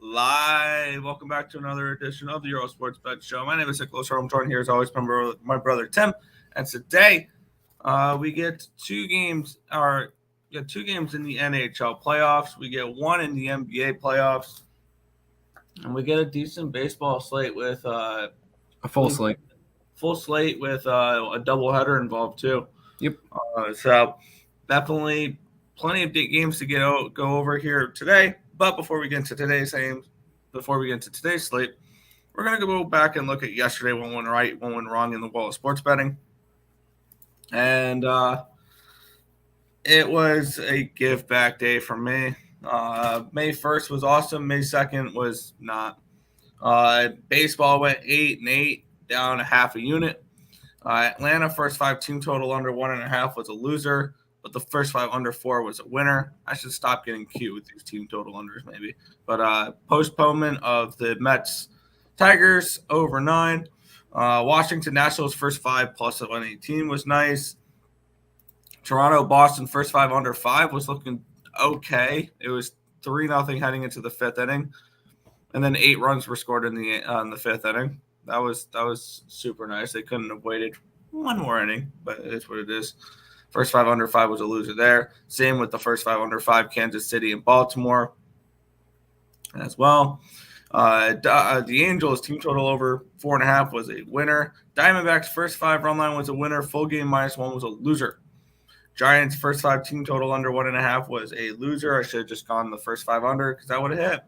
live. Welcome back to another edition of the eSports Bet Show. My name is Nicholas. I'm joined here as always by my brother Tim. And today we get two games in the NHL playoffs. We get one in the NBA playoffs. And we get a decent baseball slate with a full slate. Full slate with a doubleheader involved too. Yep. So definitely plenty of games to go over here today. But before we get into today's slate, we're going to go back and look at yesterday, one went right, one went wrong in the world of sports betting. And it was a give back day for me. May 1st was awesome. May 2nd was not. Baseball went 8-8, down a half a unit. Atlanta first 5 team total under 1.5 was a loser, but the first 5 under 4 was a winner. I should stop getting cute with these team total unders maybe. But postponement of the Mets Tigers over 9. Washington Nationals first 5 plus 118 was nice. Toronto Boston first 5 under 5 was looking okay. It was 3-0 heading into the 5th inning, and then 8 runs were scored in the 5th inning. That was super nice. They couldn't have waited one more inning, but it's what it is. First 5 under 5 was a loser there. Same with the first 5 under 5, Kansas City and Baltimore as well. The Angels team total over 4.5 was a winner. Diamondbacks first 5 run line was a winner. Full game -1 was a loser. Giants first 5 team total under 1.5 was a loser. I should have just gone the first 5 under because that would have hit,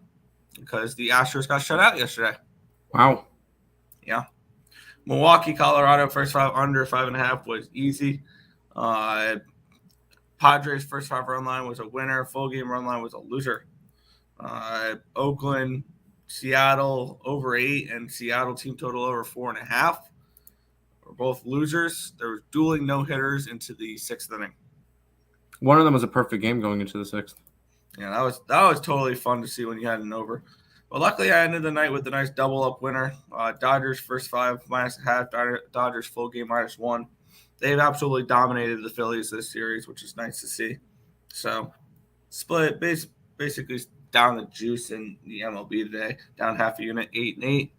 because the Astros got shut out yesterday. Wow. Yeah. Milwaukee, Colorado, first 5 under 5.5 was easy. Padres first 5 run line was a winner. Full game run line was a loser. Oakland, Seattle over 8, and Seattle team total over 4.5 were both losers. There was dueling no hitters into the 6th inning. One of them was a perfect game going into the 6th. Yeah, that was totally fun to see when you had an over. But luckily, I ended the night with a nice double-up winner. Dodgers first 5 -0.5, Dodgers full game -1. They've absolutely dominated the Phillies this series, which is nice to see. So, split basically down the juice in the MLB today, down half a unit, 8-8.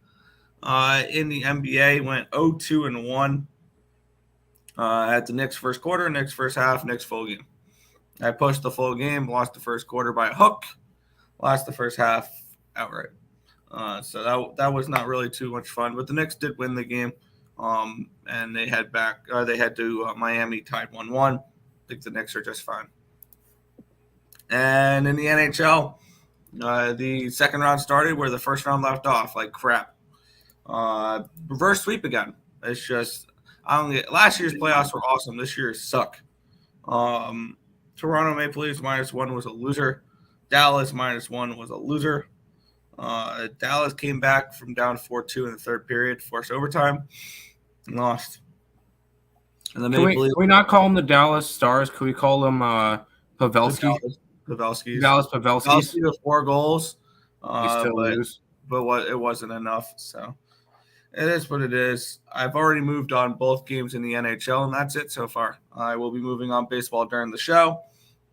In the NBA, went 0-2-1 at the Knicks first quarter, Knicks first half, Knicks full game. I pushed the full game, lost the first quarter by a hook, lost the first half outright. So that was not really too much fun. But the Knicks did win the game, and they head to Miami, tied 1-1. I think the Knicks are just fine. And in the NHL, the second round started where the first round left off like crap. Reverse sweep again. It's just last year's playoffs were awesome. This year suck. Toronto Maple Leafs -1 was a loser. Dallas -1 was a loser. Dallas came back from down 4-2 in the third period, forced overtime, and lost. And Can we not call them the Dallas Stars? Could we call them Pavelski? Pavelski's. Dallas Pavelski's. With 4 goals. They still lose. But it wasn't enough. So it is what it is. I've already moved on both games in the NHL, and that's it so far. I will be moving on baseball during the show,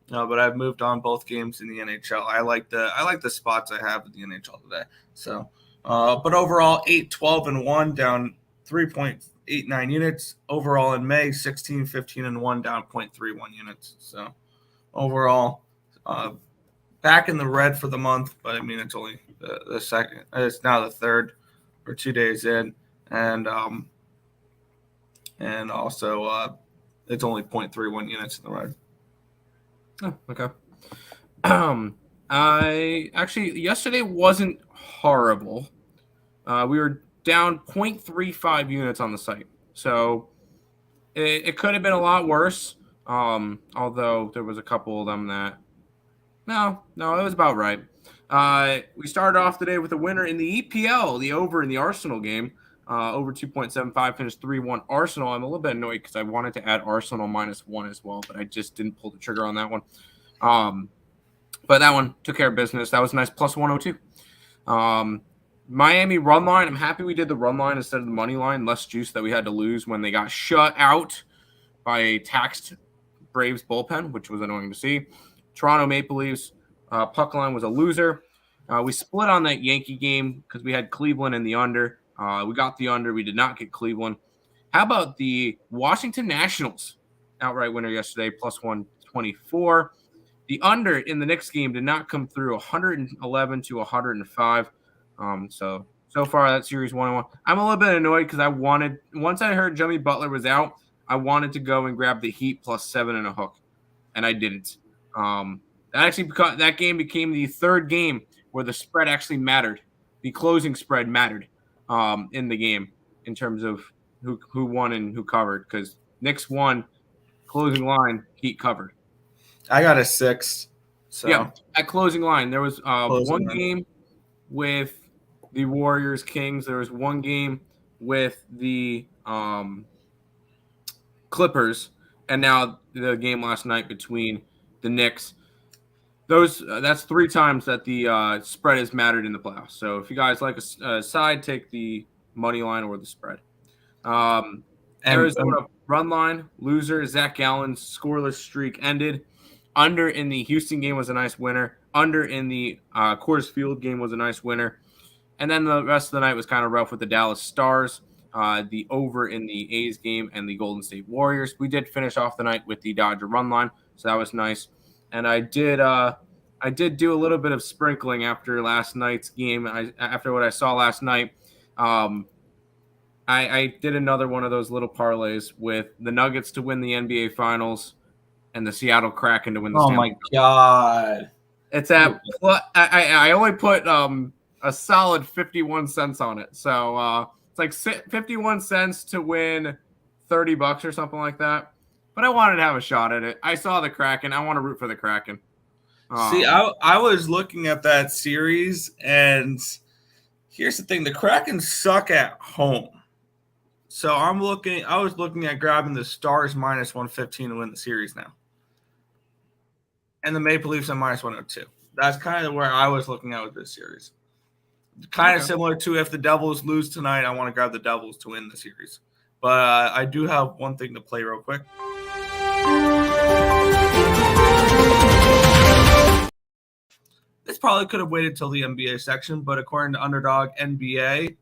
but I've moved on both games in the NHL. I like the spots I have in the NHL today. So, but overall, 8-12-1, down 3.89 units. Overall in May, 16-15-1, down 0.31 units. So overall, back in the red for the month, but I mean it's only the second. It's now the third. We're 2 days in, and also it's only 0.31 units in the red. Oh, okay. Yesterday wasn't horrible. We were down 0.35 units on the site, so it could have been a lot worse. Although there was a couple of them that no, it was about right. We started off today with a winner in the EPL, the over in the Arsenal game. Over 2.75, finished 3-1 Arsenal. I'm a little bit annoyed because I wanted to add Arsenal -1 as well, but I just didn't pull the trigger on that one. But that one took care of business. That was a nice plus 102. Miami run line. I'm happy we did the run line instead of the money line. Less juice that we had to lose when they got shut out by a taxed Braves bullpen, which was annoying to see. Toronto Maple Leafs puck line was a loser. We split on that Yankee game because we had Cleveland in the under. We got the under. We did not get Cleveland. How about the Washington Nationals outright winner yesterday, plus 124? The under in the Knicks game did not come through, 111 to 105. So far that series 1-1. I'm a little bit annoyed because once I heard Jimmy Butler was out, I wanted to go and grab the Heat plus 7 and a hook, and I didn't. That game became the third game where the spread actually mattered. The closing spread mattered in the game in terms of who won and who covered, because Knicks won, closing line, Heat covered. I got a 6. So yeah, at closing line, there was one line. game with the Warriors Kings. There was one game with the Clippers, and now the game last night between the Knicks. That's 3 times that the spread has mattered in the playoffs. So if you guys like a side, take the money line or the spread. Arizona run line, loser. Zach Gallen's scoreless streak ended. Under in the Houston game was a nice winner. Under in the Coors Field game was a nice winner. And then the rest of the night was kind of rough with the Dallas Stars, the over in the A's game, and the Golden State Warriors. We did finish off the night with the Dodger run line, so that was nice. And I did do a little bit of sprinkling after last night's game. After what I saw last night, I did another one of those little parlays with the Nuggets to win the NBA Finals and the Seattle Kraken to win the Stanley Cup. Oh my God! It's at I only put a solid 51 cents on it, so it's like 51 cents to win $30 or something like that. But I wanted to have a shot at it. I saw the Kraken. I want to root for the Kraken. See, I was looking at that series, and here's the thing: the Kraken suck at home. So I was looking at grabbing the Stars minus 115 to win the series now, and the Maple Leafs at minus 102. That's kind of where I was looking at with this series. Kind of similar to if the Devils lose tonight, I want to grab the Devils to win the series. But I do have one thing to play real quick. This probably could have waited till the NBA section, but according to Underdog NBA,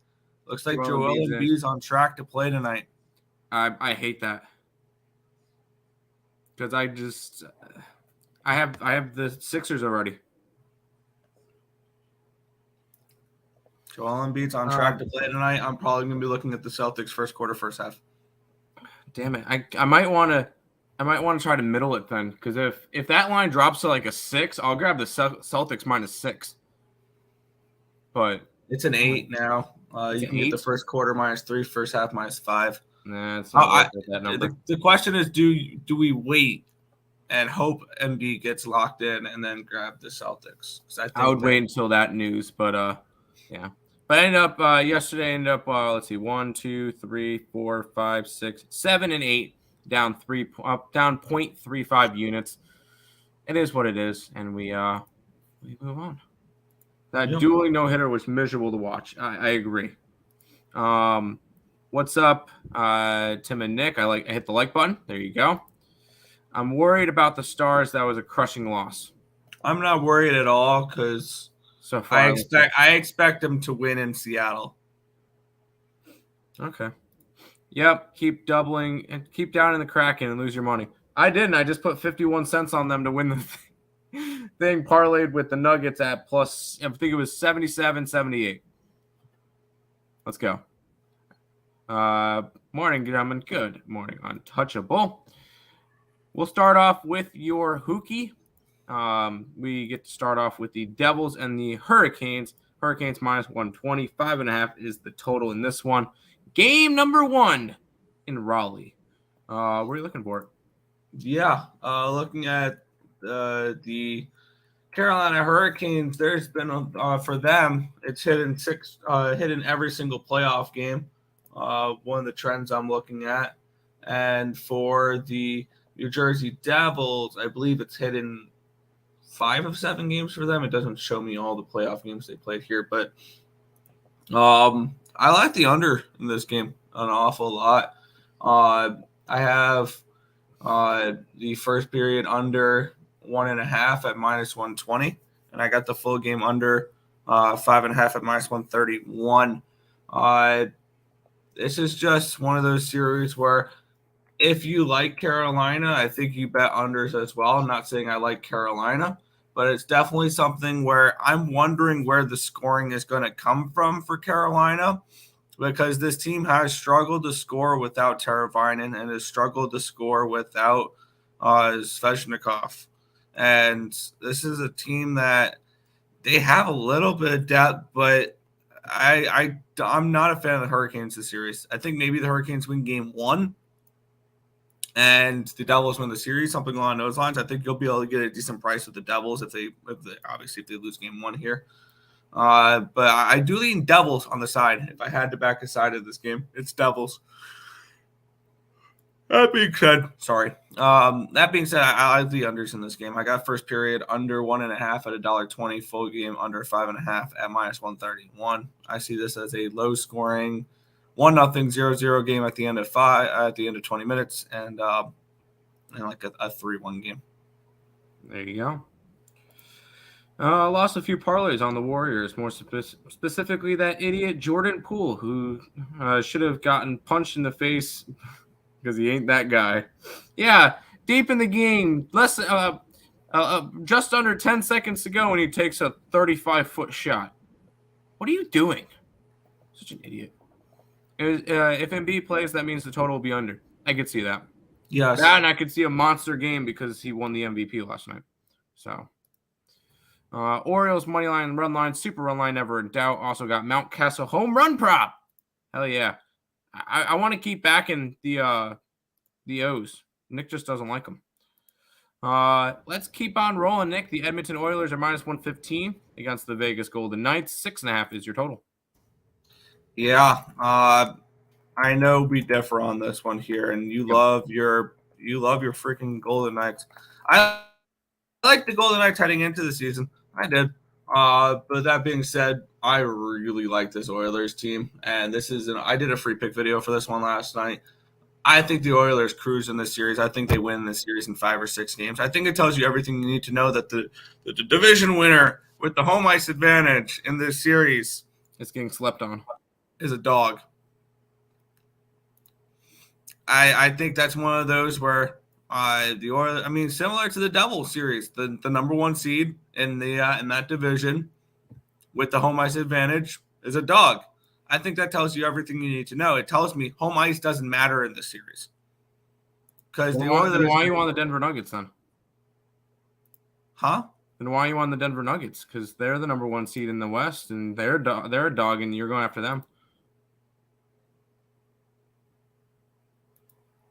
looks like Joel Embiid's on track to play tonight. I hate that because I have the Sixers already. Joel Embiid's on track to play tonight. I'm probably going to be looking at the Celtics first quarter, first half. Damn it! I might want to try to middle it then, because if that line drops to like a 6, I'll grab the Celtics minus 6. But it's an 8 now. You can get the first quarter minus 3, first half minus 5. Nah, it's not that number. The question is, do we and hope Embiid gets locked in and then grab the Celtics? I would wait until that news, but yeah. But yesterday ended up let's see, 1, 2, 3, 4, 5, 6, 7, and 8, down 0.35 units. It is what it is, and we move on. That dueling no hitter was miserable to watch. I agree. What's up, Tim and Nick? I hit the like button. There you go. I'm worried about the Stars. That was a crushing loss. I'm not worried at all because so far I expect them to win in Seattle. Okay. Yep. Keep doubling and keep down in the Kraken and lose your money. I didn't. I just put 51 cents on them to win the thing. Parlayed with the Nuggets at plus, I think it was 77, 78. Let's go. Morning, gentlemen. Good morning, Untouchable. We'll start off with your hookie. We get to start off with the Devils and the Hurricanes. Hurricanes minus 120. 5.5 is the total in this one. Game number 1 in Raleigh. What are you looking for? Yeah, looking at the Carolina Hurricanes, there's been for them, it's hit in every single playoff game. One of the trends I'm looking at, and for the New Jersey Devils, I believe it's hit in 5 of 7 games for them. It doesn't show me all the playoff games they played here, but I like the under in this game an awful lot. I have the first period under 1.5 at minus 120, and I got the full game under 5.5 at -131. This is just one of those series where if you like Carolina, I think you bet unders as well. I'm not saying I like Carolina, but it's definitely something where I'm wondering where the scoring is going to come from for Carolina, because this team has struggled to score without Teravainen and has struggled to score without Svechnikov. And this is a team that they have a little bit of depth, but I'm not a fan of the Hurricanes this series. I think maybe the Hurricanes win game 1 and the Devils win the series, something along those lines. I think you'll be able to get a decent price with the Devils if they lose game 1 here. But I do lean Devils on the side. If I had to back a side of this game, it's Devils. That being said, I like the unders in this game. I got first period under 1.5 at $1.20, full game under 5.5 at -131. I see this as a low scoring 1-0 0-0 game at the end of 20 minutes, and like a 3-1 game. There you go. Lost a few parlays on the Warriors, more specifically that idiot Jordan Poole, who should have gotten punched in the face because he ain't that guy. Yeah, deep in the game, just under 10 seconds to go, and he takes a 35-foot shot. What are you doing? Such an idiot. If Embiid plays, that means the total will be under. I could see that. Yes. And I could see a monster game because he won the MVP last night. So, Orioles money line, run line, super run line, never in doubt. Also got Mountcastle home run prop. Hell yeah. I want to keep backing the O's. Nick just doesn't like them. Let's keep on rolling, Nick. The Edmonton Oilers are -115 against the Vegas Golden Knights. 6.5 is your total. Yeah, I know we differ on this one here, and you love your freaking Golden Knights. I like the Golden Knights heading into the season. I did. But that being said, I really like this Oilers team, and I did a free pick video for this one last night. I think the Oilers cruise in this series. I think they win this series in 5 or 6 games. I think it tells you everything you need to know that the division winner with the home ice advantage in this series is getting slept on. Is a dog. I think that's one of those where the Oilers, similar to the Devils series, the number 1 seed in that division with the home ice advantage is a dog. I think that tells you everything you need to know. It tells me home ice doesn't matter in this series. Because why are you on the Denver Nuggets then? Huh? Then why are you on the Denver Nuggets? Because they're the number 1 seed in the West, and they're a dog, and you're going after them.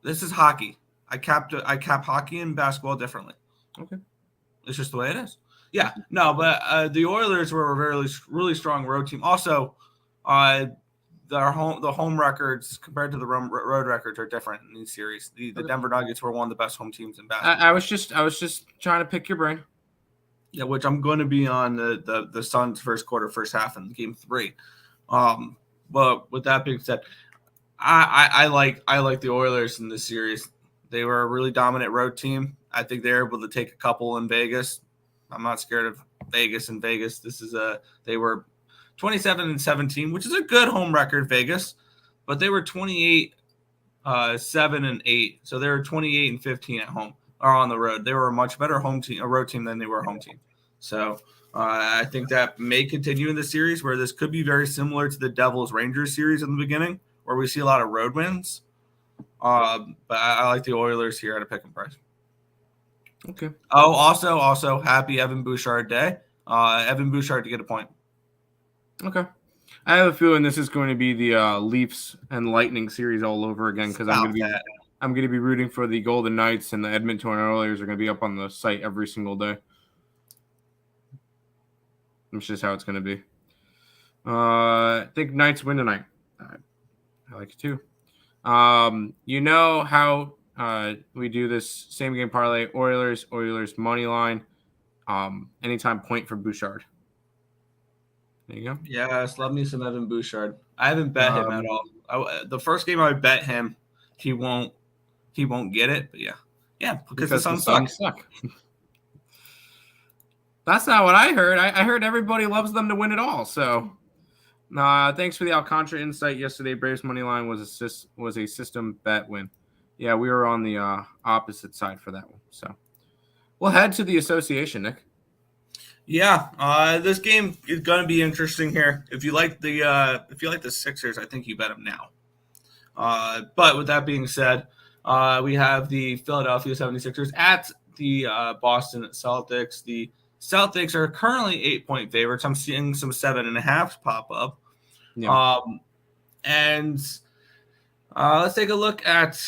This is hockey. I cap hockey and basketball differently. Okay. It's just the way it is. Yeah. No, but the Oilers were a really strong road team. Also, the home records compared to the road records are different in these series. The Denver Nuggets were one of the best home teams in basketball. I was just trying to pick your brain. Yeah, which I'm going to be on the Suns first half in game 3. But with that being said, I like the Oilers in this series. They were a really dominant road team. I think they're able to take a couple in Vegas. I'm not scared of Vegas in Vegas. They were 27-17, which is a good home record, Vegas, but they were 28-7-8. So they were 28-15 at home or on the road. They were a much better road team than they were a home team. So I think that may continue in the series, where this could be very similar to the Devils Rangers series in the beginning, where we see a lot of road wins. But I like the Oilers here at a pick and price. Okay. Oh, also happy Evan Bouchard day. Evan Bouchard to get a point. Okay. I have a feeling this is going to be the Leafs and Lightning series all over again, because I'm going to be rooting for the Golden Knights, and the Edmonton Oilers are going to be up on the site every single day. That's just how it's going to be. I think Knights win tonight. I like it too. You know how we do this same game parlay: Oilers money line, anytime point for Bouchard. There you go. Yes, love me some Evan Bouchard. I haven't bet him at all. The first game I bet him, he won't get it. But yeah, because the Suns suck. That's not what I heard. I heard everybody loves them to win it all. So, thanks for the Alcantara insight yesterday. Braves money line was a system bet win. Yeah, we were on the opposite side for that one. So, we'll head to the association, Nick. Yeah, this game is going to be interesting here. If you like the Sixers, I think you bet them now. But with that being said, we have the Philadelphia 76ers at the Boston Celtics. The Celtics are currently 8-point favorites. I'm seeing some 7.5s pop up. Yeah. And let's take a look at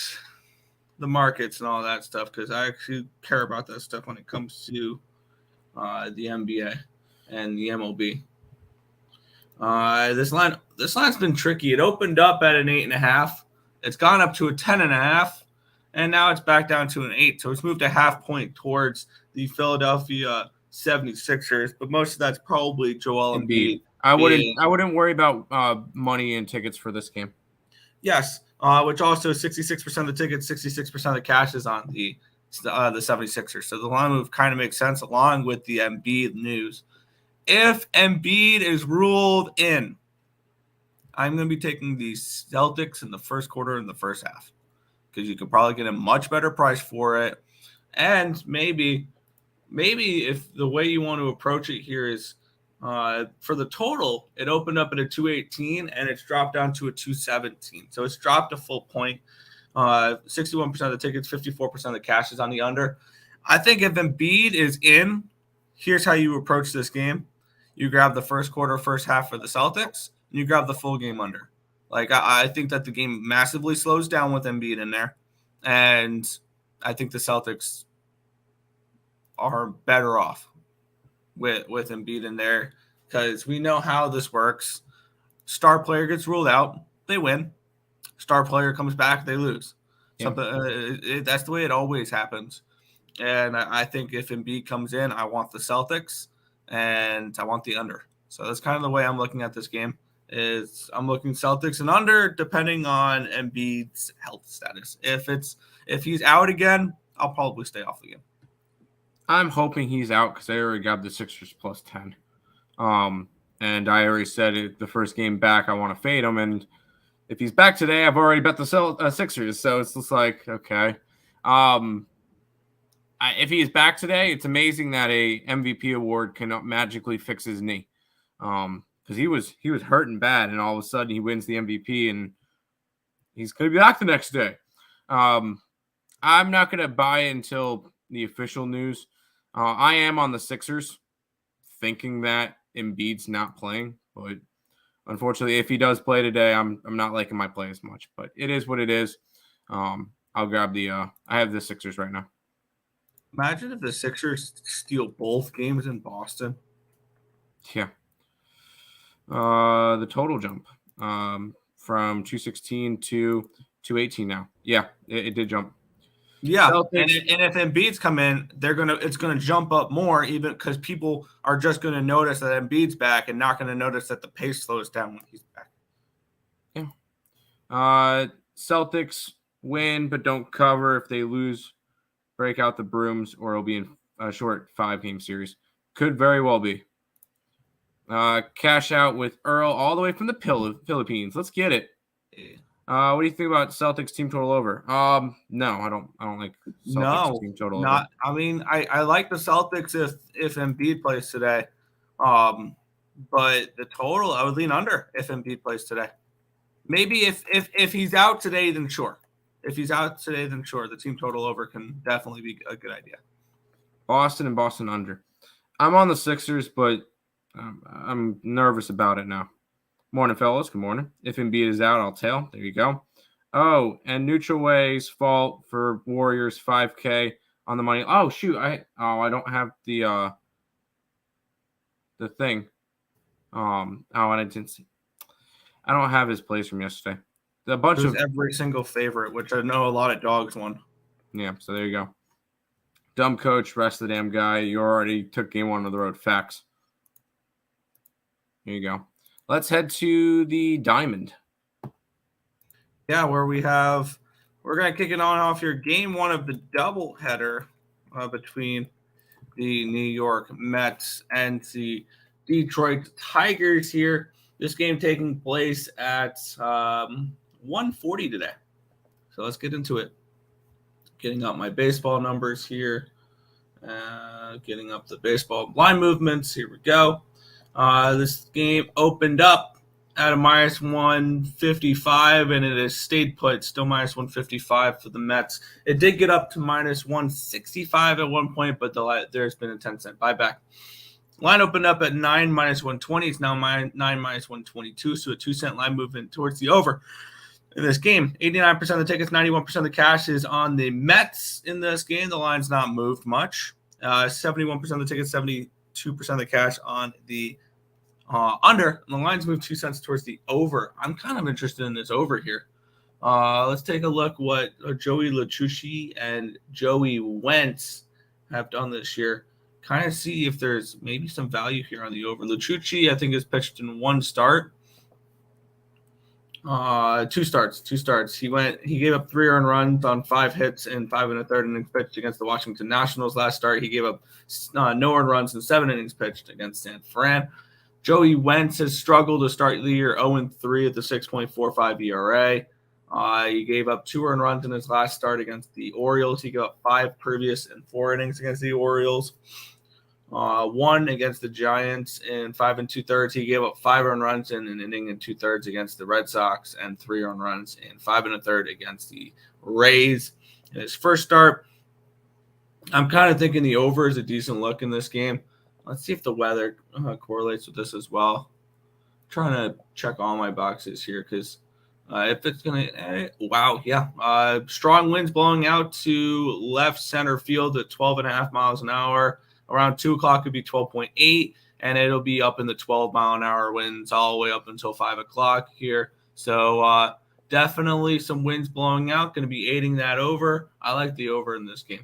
the markets and all that stuff because I actually care about that stuff when it comes to the NBA and the MLB. This line's been tricky. It opened up at an 8.5. It's gone up to a 10.5, and now it's back down to an 8. So it's moved a half point towards the Philadelphia 76ers, but most of that's probably Joel Embiid. I wouldn't worry about money and tickets for this game. Yes, which also 66% of the tickets, 66% of the cash is on the 76ers. So the line move kind of makes sense along with the Embiid news. If Embiid is ruled in, I'm going to be taking the Celtics in the first quarter and the first half because you could probably get a much better price for it. And maybe if the way you want to approach it here is for the total, it opened up at a 218 and it's dropped down to a 217. So it's dropped a full point. 61% of the tickets, 54% of the cash is on the under. I think if Embiid is in, here's how you approach this game. You grab the first quarter, first half for the Celtics, and you grab the full game under. Like, I think that the game massively slows down with Embiid in there. And I think the Celtics are better off with Embiid in there because we know how this works. Star player gets ruled out, they win. Star player comes back, they lose. Yeah. That's the way it always happens. And I think if Embiid comes in, I want the Celtics and I want the under. So that's kind of the way I'm looking at this game. I'm looking Celtics and under depending on Embiid's health status. If he's out again, I'll probably stay off the game. I'm hoping he's out because I already got the Sixers plus 10. And I already said it the first game back, I want to fade him. And if he's back today, I've already bet the Sixers. So it's just like, okay. If he's back today, it's amazing that a MVP award cannot magically fix his knee. Because he was hurting bad, and all of a sudden he wins the MVP, and he's going to be back the next day. I'm not going to buy it until the official news. I am on the Sixers, thinking that Embiid's not playing, but unfortunately, if he does play today, I'm not liking my play as much. But it is what it is. I'll grab I have the Sixers right now. Imagine if the Sixers steal both games in Boston. Yeah. The total jump from 216 to 218 now. Yeah, it did jump. Yeah, and if Embiid's come in, it's gonna jump up more, even because people are just gonna notice that Embiid's back and not gonna notice that the pace slows down when he's back. Yeah. Celtics win but don't cover. If they lose, break out the brooms, or it'll be in a short 5-game series. Could very well be. Cash out with Earle all the way from the Philippines. Let's get it. What do you think about Celtics team total over? No, I don't like Celtics team total over. I mean, I like the Celtics if Embiid plays today. But the total, I would lean under if Embiid plays today. Maybe if he's out today, then sure. If he's out today, then sure. The team total over can definitely be a good idea. Boston and Boston under. I'm on the Sixers, but I'm nervous about it now. Morning, fellas. Good morning. If Embiid is out, I'll tail. There you go. Oh, and neutral ways fault for Warriors 5K on the money. Oh shoot! I don't have the thing. And I didn't see. I don't have his plays from yesterday. A bunch of every single favorite, which I know a lot of dogs won. Yeah, so there you go. Dumb coach, rest the damn guy. You already took game one on the road. Facts. Here you go. Let's head to the Diamond. Yeah, where we're going to kick it on off here. Game one of the doubleheader between the New York Mets and the Detroit Tigers here. This game taking place at 1:40 today. So let's get into it. Getting up my baseball numbers here. Getting up the baseball line movements. Here we go. This game opened up at a minus 155, and it has stayed put, still minus 155 for the Mets. It did get up to minus 165 at one point, but there's been a 10-cent buyback. Line opened up at 9 minus 120. It's now 9 minus 122, so a 2-cent line movement towards the over. In this game, 89% of the tickets, 91% of the cash is on the Mets in this game. The line's not moved much. 71% of the tickets, 72% of the cash on the under. And the line's moved 2 cents towards the over. I'm kind of interested in this over here. Let's take a look what Joey Lachucci and Joey Wentz have done this year. Kind of see if there's maybe some value here on the over. Lachucci, I think, has pitched in one start. Two starts. He gave up 3 earned runs on 5 hits and 5 1/3 innings pitched against the Washington Nationals last start. He gave up no earned runs in 7 innings pitched against San Fran. Joey Wentz has struggled to start the year 0-3 at the 6.45 ERA. He gave up 2 earned runs in his last start against the Orioles. He gave up 5 previous and 4 innings against the Orioles. 1 against the Giants in 5 2/3. He gave up 5 earned runs in an inning and 2/3 against the Red Sox and 3 earned runs in 5 1/3 against the Rays. In his first start, I'm kind of thinking the over is a decent look in this game. Let's see if the weather correlates with this as well. I'm trying to check all my boxes here because if it's going to, strong winds blowing out to left center field at 12.5 miles an hour. Around 2 o'clock could be 12.8, and it'll be up in the 12-mile-an-hour winds all the way up until 5 o'clock here. So definitely some winds blowing out, going to be aiding that over. I like the over in this game.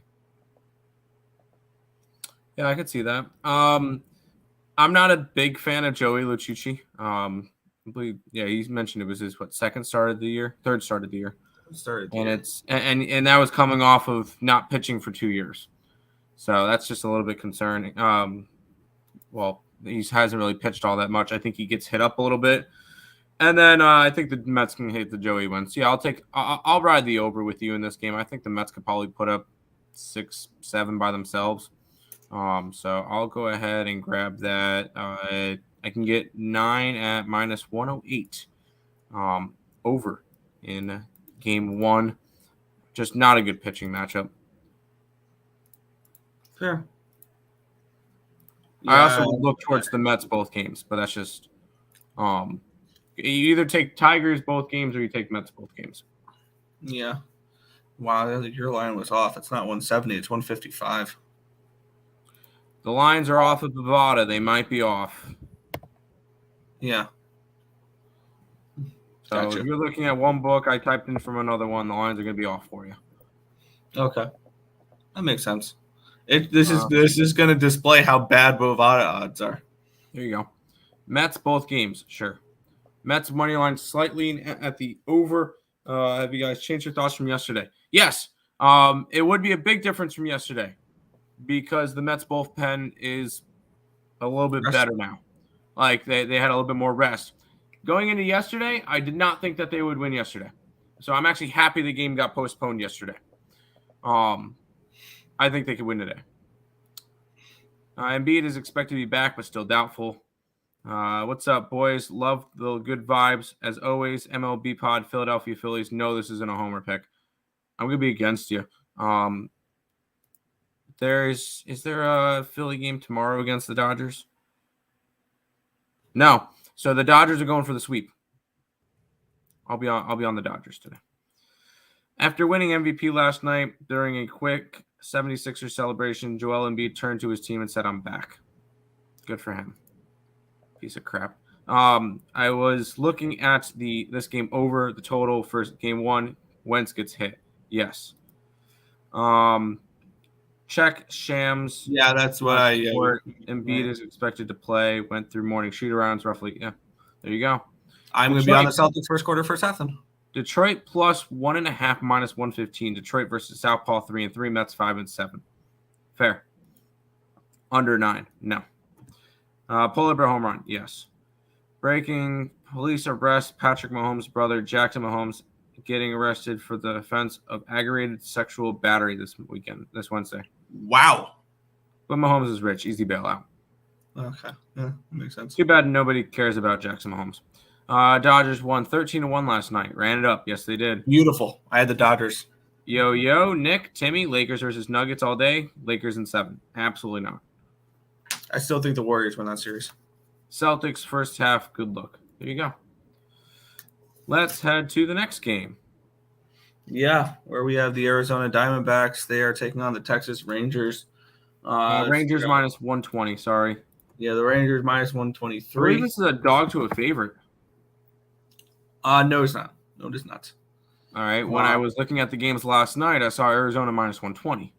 Yeah, I could see that. I'm not a big fan of Joey Lachucci. He's mentioned it was his third start of the year. And that was coming off of not pitching for 2 years. So that's just a little bit concerning. He hasn't really pitched all that much. I think he gets hit up a little bit. And then I think the Mets can hit the Joey Wentz. Yeah, I'll ride the over with you in this game. I think the Mets could probably put up 6-7 by themselves. So I'll go ahead and grab that. I can get 9 at minus 108 over in game 1. Just not a good pitching matchup. Fair. I also would look towards the Mets both games, but that's just you either take Tigers both games or you take Mets both games. Yeah. Wow, your line was off. It's not 170, it's 155. The lines are off of Bovada. They might be off. Yeah. So Gotcha. If you're looking at one book, I typed in from another one. The lines are going to be off for you. Okay. That makes sense. This is going to display how bad Bovada odds are. There you go. Mets both games, sure. Mets money line slightly at the over. Have you guys changed your thoughts from yesterday? Yes. It would be a big difference from yesterday because the Mets bullpen is a little bit better now. Like they had a little bit more rest. Going into yesterday, I did not think that they would win yesterday. So I'm actually happy the game got postponed yesterday. I think they could win today. Embiid is expected to be back, but still doubtful. What's up, boys? Love the good vibes. As always, MLB pod, Philadelphia Phillies. No, this isn't a homer pick. I'm going to be against you. Is there a Philly game tomorrow against the Dodgers? No. So the Dodgers are going for the sweep. I'll be on the Dodgers today. After winning MVP last night during a quick 76ers celebration, Joel Embiid turned to his team and said, "I'm back." Good for him. Piece of crap. I was looking at this game over the total for game 1. Wentz gets hit. Yes. Check Shams. Yeah, that's what Embiid is expected to play. Went through morning shoot-arounds roughly. Yeah, there you go. I'm going to be on the Celtics first quarter, first half. Detroit plus 1.5 minus 115. Detroit versus Southpaw 3-3. Mets 5-7. Fair. Under 9. No. Polar bear home run. Yes. Breaking police arrest Patrick Mahomes' brother Jackson Mahomes getting arrested for the offense of aggravated sexual battery this Wednesday. Wow. But Mahomes is rich. Easy bailout. Okay. Yeah, makes sense. Too bad nobody cares about Jackson Mahomes. Dodgers won 13-1 last night. Ran it up. Yes, they did. Beautiful. I had the Dodgers. Yo, Nick, Timmy, Lakers versus Nuggets all day. Lakers in 7. Absolutely not. I still think the Warriors win that series. Celtics first half. Good luck. There you go. Let's head to the next game. Yeah, where we have the Arizona Diamondbacks. They are taking on the Texas Rangers. Rangers minus 120. Sorry. Yeah, the Rangers minus 123. I believe this is a dog to a favorite. No, it's not. No, it is not. All right. Wow. When I was looking at the games last night, I saw Arizona minus 120.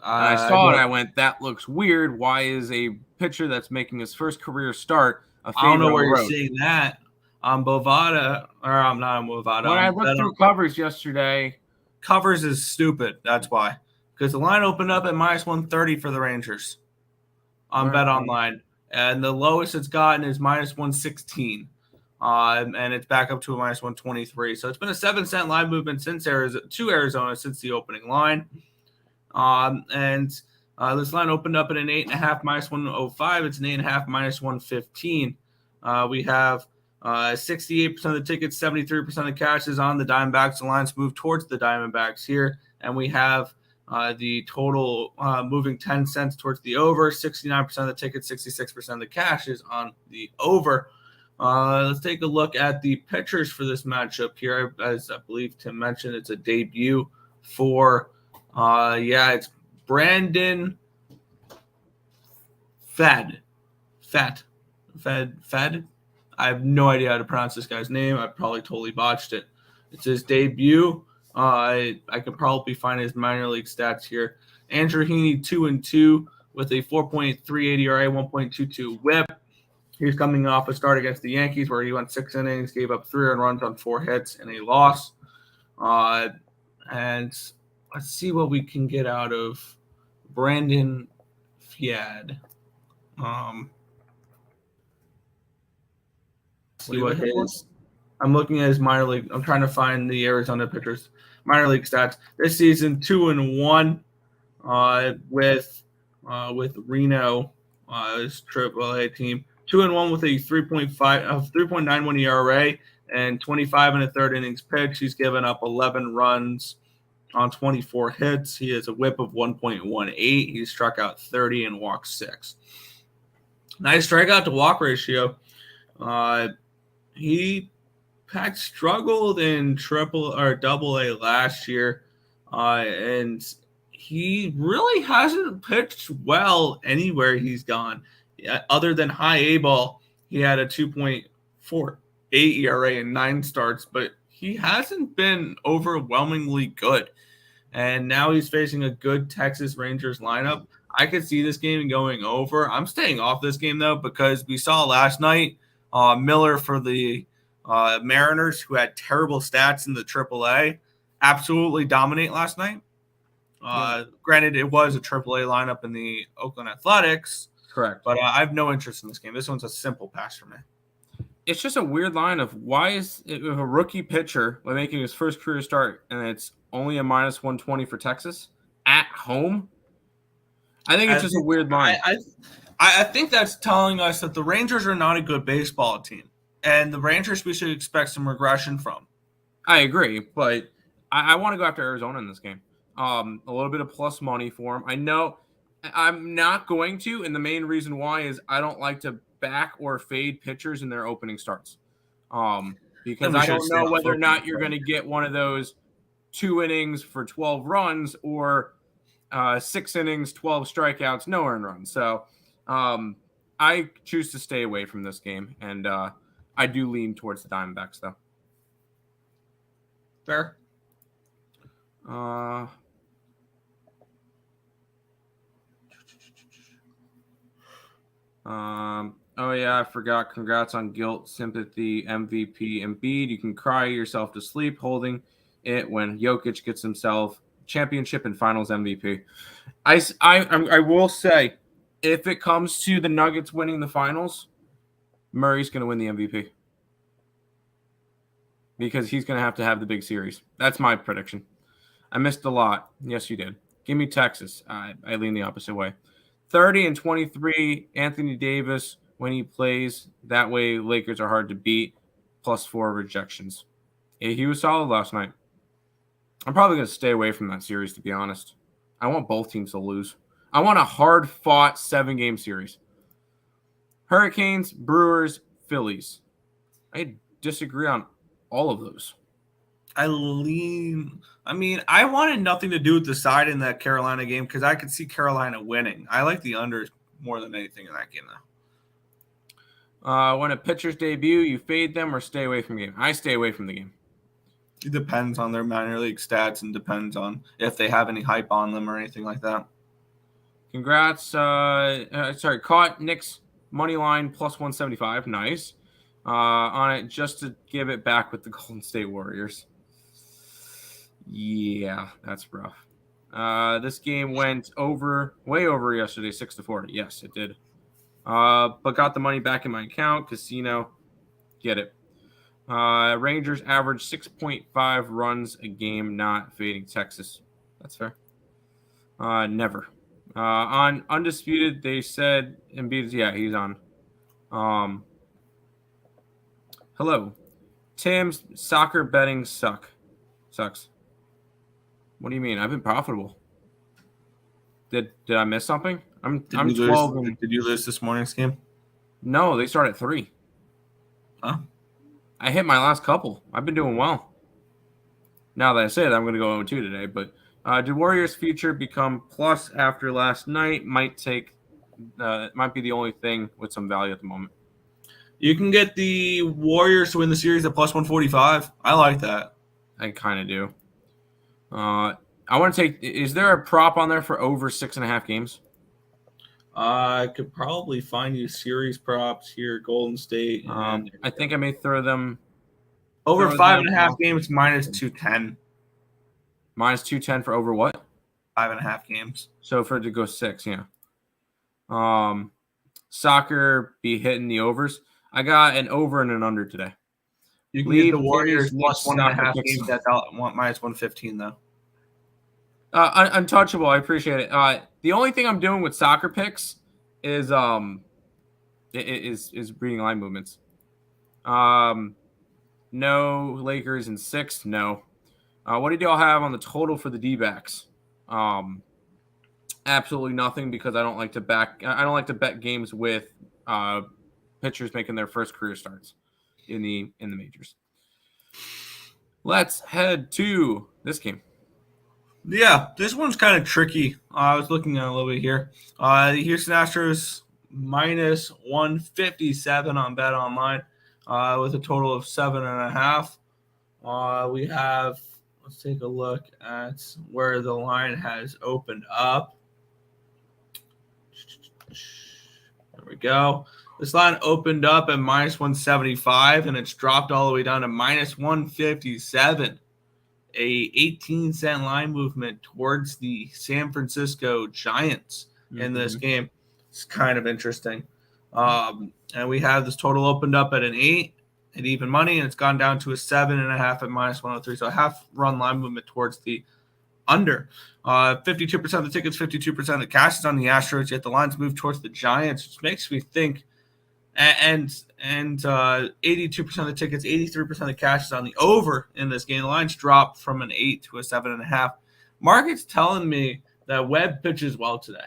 And I saw it, I went, that looks weird. Why is a pitcher that's making his first career start a favorite? I don't know where you're seeing that. On Bovada, or I'm not on Bovada. When I looked through covers yesterday. Covers is stupid. That's why. Because the line opened up at minus 130 for the Rangers on Bet Online. And the lowest it's gotten is minus 116. And it's back up to a minus 123. So it's been a 7-cent line movement since Arizona since the opening line. And this line opened up at an 8.5 minus 105. It's an 8.5 minus 115. We have 68% of the tickets, 73% of the cash is on the Diamondbacks. The lines move towards the Diamondbacks here. And we have the total moving 10 cents towards the over. 69% of the tickets, 66% of the cash is on the over. Let's take a look at the pitchers for this matchup here. As I believe Tim mentioned, it's a debut for, it's Brandon Fed. I have no idea how to pronounce this guy's name. I probably totally botched it. It's his debut. I could probably find his minor league stats here. Andrew Heaney, 2-2 with a 4.38 ERA, 1.22 WHIP. He's coming off a start against the Yankees where he went 6 innings, gave up 3 earned runs on 4 hits and a loss. And let's see what we can get out of Brandon Fiad. See what his. I'm looking at his minor league. I'm trying to find the Arizona pitchers' minor league stats this season. 2-1 with Reno, his AAA team. 2-1 with a 3.91 ERA and 25 1/3 innings pitched. He's given up 11 runs on 24 hits. He has a WHIP of 1.18. He struck out 30 and walked 6. Nice strikeout to walk ratio. He had struggled in double A last year, and he really hasn't pitched well anywhere he's gone. Other than high A ball, he had a 2.48 ERA in 9 starts, but he hasn't been overwhelmingly good. And now he's facing a good Texas Rangers lineup. I could see this game going over. I'm staying off this game, though, because we saw last night Miller for the Mariners, who had terrible stats in the AAA, absolutely dominate last night. Granted, it was a AAA lineup in the Oakland Athletics. Correct. But I have no interest in this game. This one's a simple pass for me. It's just a weird line of why is it a rookie pitcher by making his first career start and it's only a minus 120 for Texas at home? I think it's just a weird line. I think that's telling us that the Rangers are not a good baseball team. And the Rangers we should expect some regression from. I agree, but I want to go after Arizona in this game. A little bit of plus money for them. I know I'm not going to, and the main reason why is I don't like to back or fade pitchers in their opening starts. Because I don't know whether or not you're going to get one of those 2 innings for 12 runs or 6 innings, 12 strikeouts, no earned runs. So I choose to stay away from this game, and I do lean towards the Diamondbacks, though. Fair. Oh yeah, I forgot. Congrats on guilt, sympathy, MVP, Embiid. You can cry yourself to sleep holding it when Jokic gets himself championship and finals MVP. I will say if it comes to the Nuggets winning the finals, Murray's going to win the MVP because he's going to have the big series. That's my prediction. I missed a lot. Yes, you did. Give me Texas. I lean the opposite way. 30 and 23, Anthony Davis when he plays. That way, Lakers are hard to beat. +4 rejections. He was solid last night. I'm probably going to stay away from that series, to be honest. I want both teams to lose. I want a hard-fought 7-game series. Hurricanes, Brewers, Phillies. I disagree on all of those. I wanted nothing to do with the side in that Carolina game because I could see Carolina winning. I like the unders more than anything in that game, though. When a pitcher's debut, you fade them or stay away from the game? I stay away from the game. It depends on their minor league stats and depends on if they have any hype on them or anything like that. Congrats. Caught Knicks money line +175. Nice. On it just to give it back with the Golden State Warriors. Yeah, that's rough. This game went way over yesterday, 6-4. Yes, it did. But got the money back in my account. Casino, get it. Rangers average 6.5 runs a game, not fading Texas. That's fair. Never. On Undisputed, they said Embiid. Yeah, he's on. Hello, Tim's soccer betting sucks. What do you mean? I've been profitable. Did I miss something? I'm 12. Did you lose this morning's game? No, they start at 3. Huh? I hit my last couple. I've been doing well. Now that I say it, I'm going to go 0-2 today. But did Warriors' future become plus after last night? Might be the only thing with some value at the moment. You can get the Warriors to win the series at +145. I like that. I kind of do. I want to take. Is there a prop on there for over 6.5 games? I could probably find you series props here, Golden State. I think I may throw them over 5.5 games -210. -210 for over what? 5.5 games. So for it to go 6, yeah. Soccer be hitting the overs. I got an over and an under today. You can get the Warriors +1.5 games at -115 though. Untouchable. I appreciate it. The only thing I'm doing with soccer picks is reading line movements. No Lakers in 6. No. What did y'all have on the total for the D-backs? Absolutely nothing because I don't like to bet games with pitchers making their first career starts in the majors. Let's head to this game. Yeah, this one's kind of tricky. I was looking at it a little bit here. The Houston Astros -157 on Bet Online with a total of 7.5. Let's take a look at where the line has opened up. There we go. This line opened up at -175 and it's dropped all the way down to -157. A 18-cent line movement towards the San Francisco Giants in this game. It's kind of interesting. And we have this total opened up at an 8 at even money, and it's gone down to a 7.5 at -103. So a half-run line movement towards the under. 52% of the tickets, 52% of the cash is on the Astros, yet the lines move towards the Giants, which makes me think and 82% of the tickets, 83% of the cash is on the over in this game. The lines dropped from an 8 to a 7.5. Market's telling me that Webb pitches well today.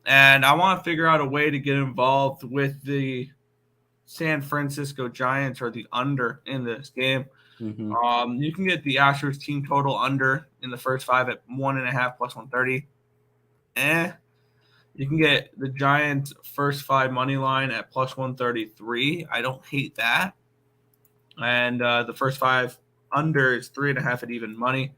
And I want to figure out a way to get involved with the San Francisco Giants or the under in this game. Mm-hmm. You can get the Astros team total under in the first 5 at 1.5 +130. You can get the Giants first 5 money line at +133. I don't hate that. And the first 5 under is 3.5 at even money.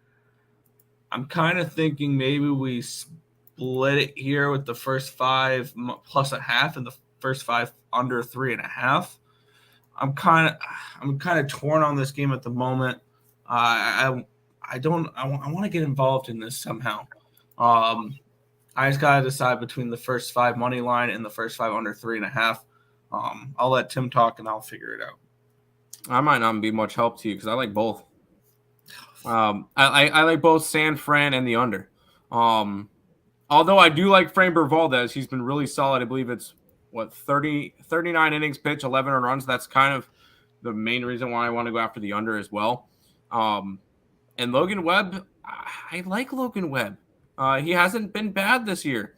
I'm kind of thinking maybe we split it here with the first 5 +0.5 and the first 5 under 3.5. I'm kind of torn on this game at the moment. I want to get involved in this somehow. I just gotta decide between the first 5 money line and the first 5 under 3.5. I'll let Tim talk and I'll figure it out. I might not be much help to you because I like both. I like both San Fran and the under. Although I do like Framber Valdez, he's been really solid. I believe it's 39 innings pitched, 11 runs. That's kind of the main reason why I want to go after the under as well. And Logan Webb, I like Logan Webb. He hasn't been bad this year.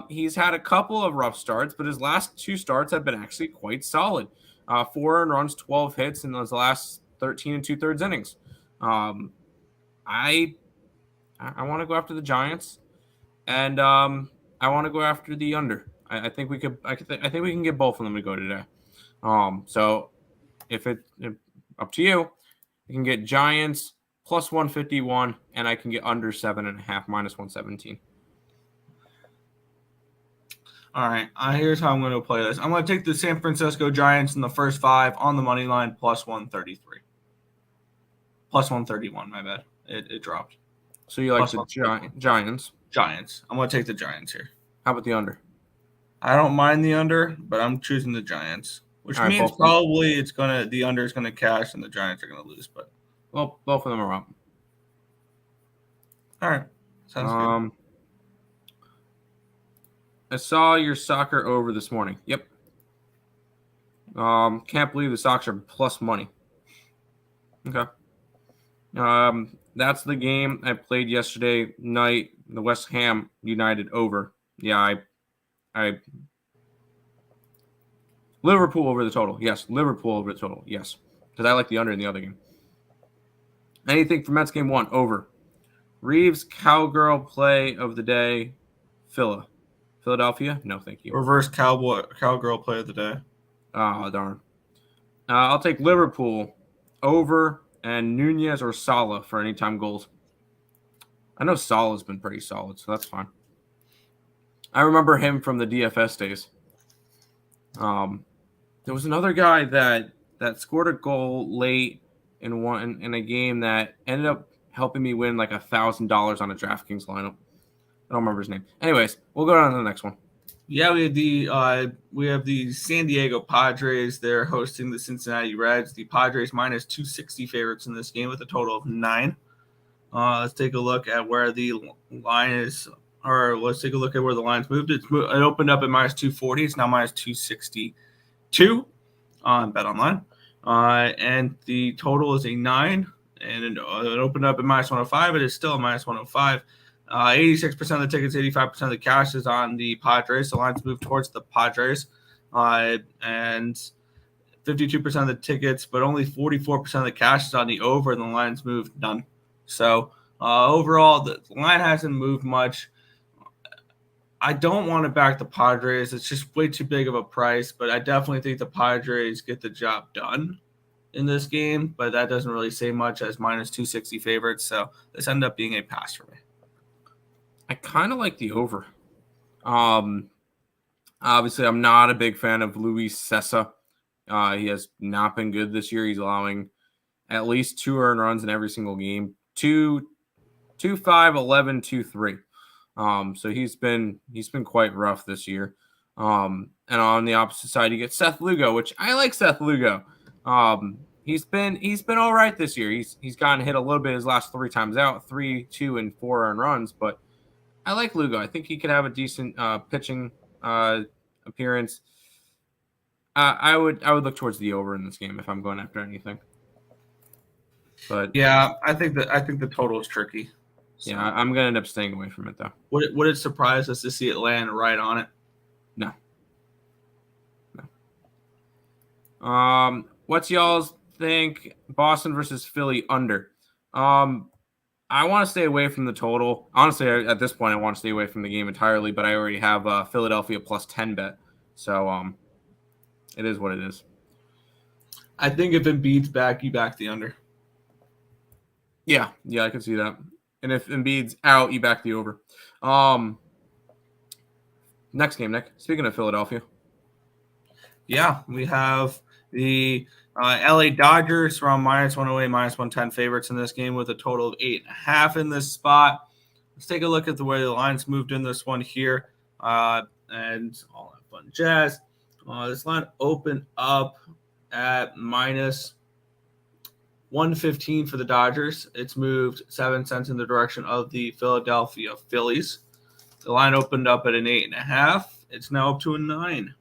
He's had a couple of rough starts, but his last 2 starts have been actually quite solid. 4 earned runs, 12 hits in those last 13 2/3 innings. I want to go after the Giants, and I want to go after the under. I think we could. I think we can get both of them to go today. So if up to you, you can get Giants plus 151, and I can get under 7.5 minus 117. All right, here's how I'm going to play this. I'm going to take the San Francisco Giants in the first 5 on the money line plus 133. Plus 131, my bad. It dropped. So you like the Giants? Giants. I'm going to take the Giants here. How about the under? I don't mind the under, but I'm choosing the Giants, which means probably the under is gonna cash and the Giants are gonna lose. But both of them are up. All right, sounds good. I saw your soccer over this morning. Yep. Can't believe the Sox are plus money. Okay. That's the game I played yesterday night. The West Ham United over. Yeah, I Liverpool over the total. Yes, Liverpool over the total. Yes, because I like the under in the other game. Anything for Mets game 1 over. Reeves cowgirl play of the day. Philadelphia? No, thank you. Reverse cowgirl play of the day. Oh, darn. I'll take Liverpool over and Nunez or Salah for anytime goals. I know Salah's been pretty solid, so that's fine. I remember him from the DFS days. There was another guy that scored a goal late in a game that ended up helping me win like $1,000 on a DraftKings lineup. I don't remember his name. Anyways, we'll go on to the next one. Yeah, we have the San Diego Padres. They're hosting the Cincinnati Reds. The Padres minus 260 favorites in this game with a total of 9. Let's take a look at where the line is, or let's take a look at where the line's moved. It opened up at minus 240. It's now minus 262 on BetOnline. And the total is a 9. And it opened up at minus 105. It is still a minus 105. 86% of the tickets, 85% of the cash is on the Padres. The line's moved towards the Padres. And 52% of the tickets, but only 44% of the cash is on the over, and the line's moved none. So overall, the line hasn't moved much. I don't want to back the Padres. It's just way too big of a price, but I definitely think the Padres get the job done in this game, but that doesn't really say much as minus 260 favorites. So this ended up being a pass for me. I kind of like the over. Obviously, I'm not a big fan of Luis Cessa. He has not been good this year. He's allowing at least 2 earned runs in every single game. 2, 5, 11, 2, 3. So he's been quite rough this year. And on the opposite side, you get Seth Lugo, which I like Seth Lugo. He's been all right this year. He's gotten hit a little bit his last 3 times out, 3, 2, and 4 earned runs, but I like Lugo. I think he could have a decent pitching appearance. I would look towards the over in this game if I'm going after anything. But yeah, I think the total is tricky. So. Yeah, I'm gonna end up staying away from it though. Would it surprise us to see it land right on it? No. What's y'all's think? Boston versus Philly under. I want to stay away from the total. Honestly, at this point, I want to stay away from the game entirely. But I already have Philadelphia plus 10 bet, so it is what it is. I think if Embiid's back, you back the under. Yeah, I can see that. And if Embiid's out, you back the over. Next game, Nick. Speaking of Philadelphia. Yeah, we have the LA Dodgers from minus 108, minus 110 favorites in this game with a total of 8.5 in this spot. let's take a look at the way the lines moved in this one here, and all that fun jazz. This line opened up at minus 115 for the Dodgers. It's moved 7 cents in the direction of the Philadelphia Phillies. The line opened up at an 8.5. It's now up to a 9.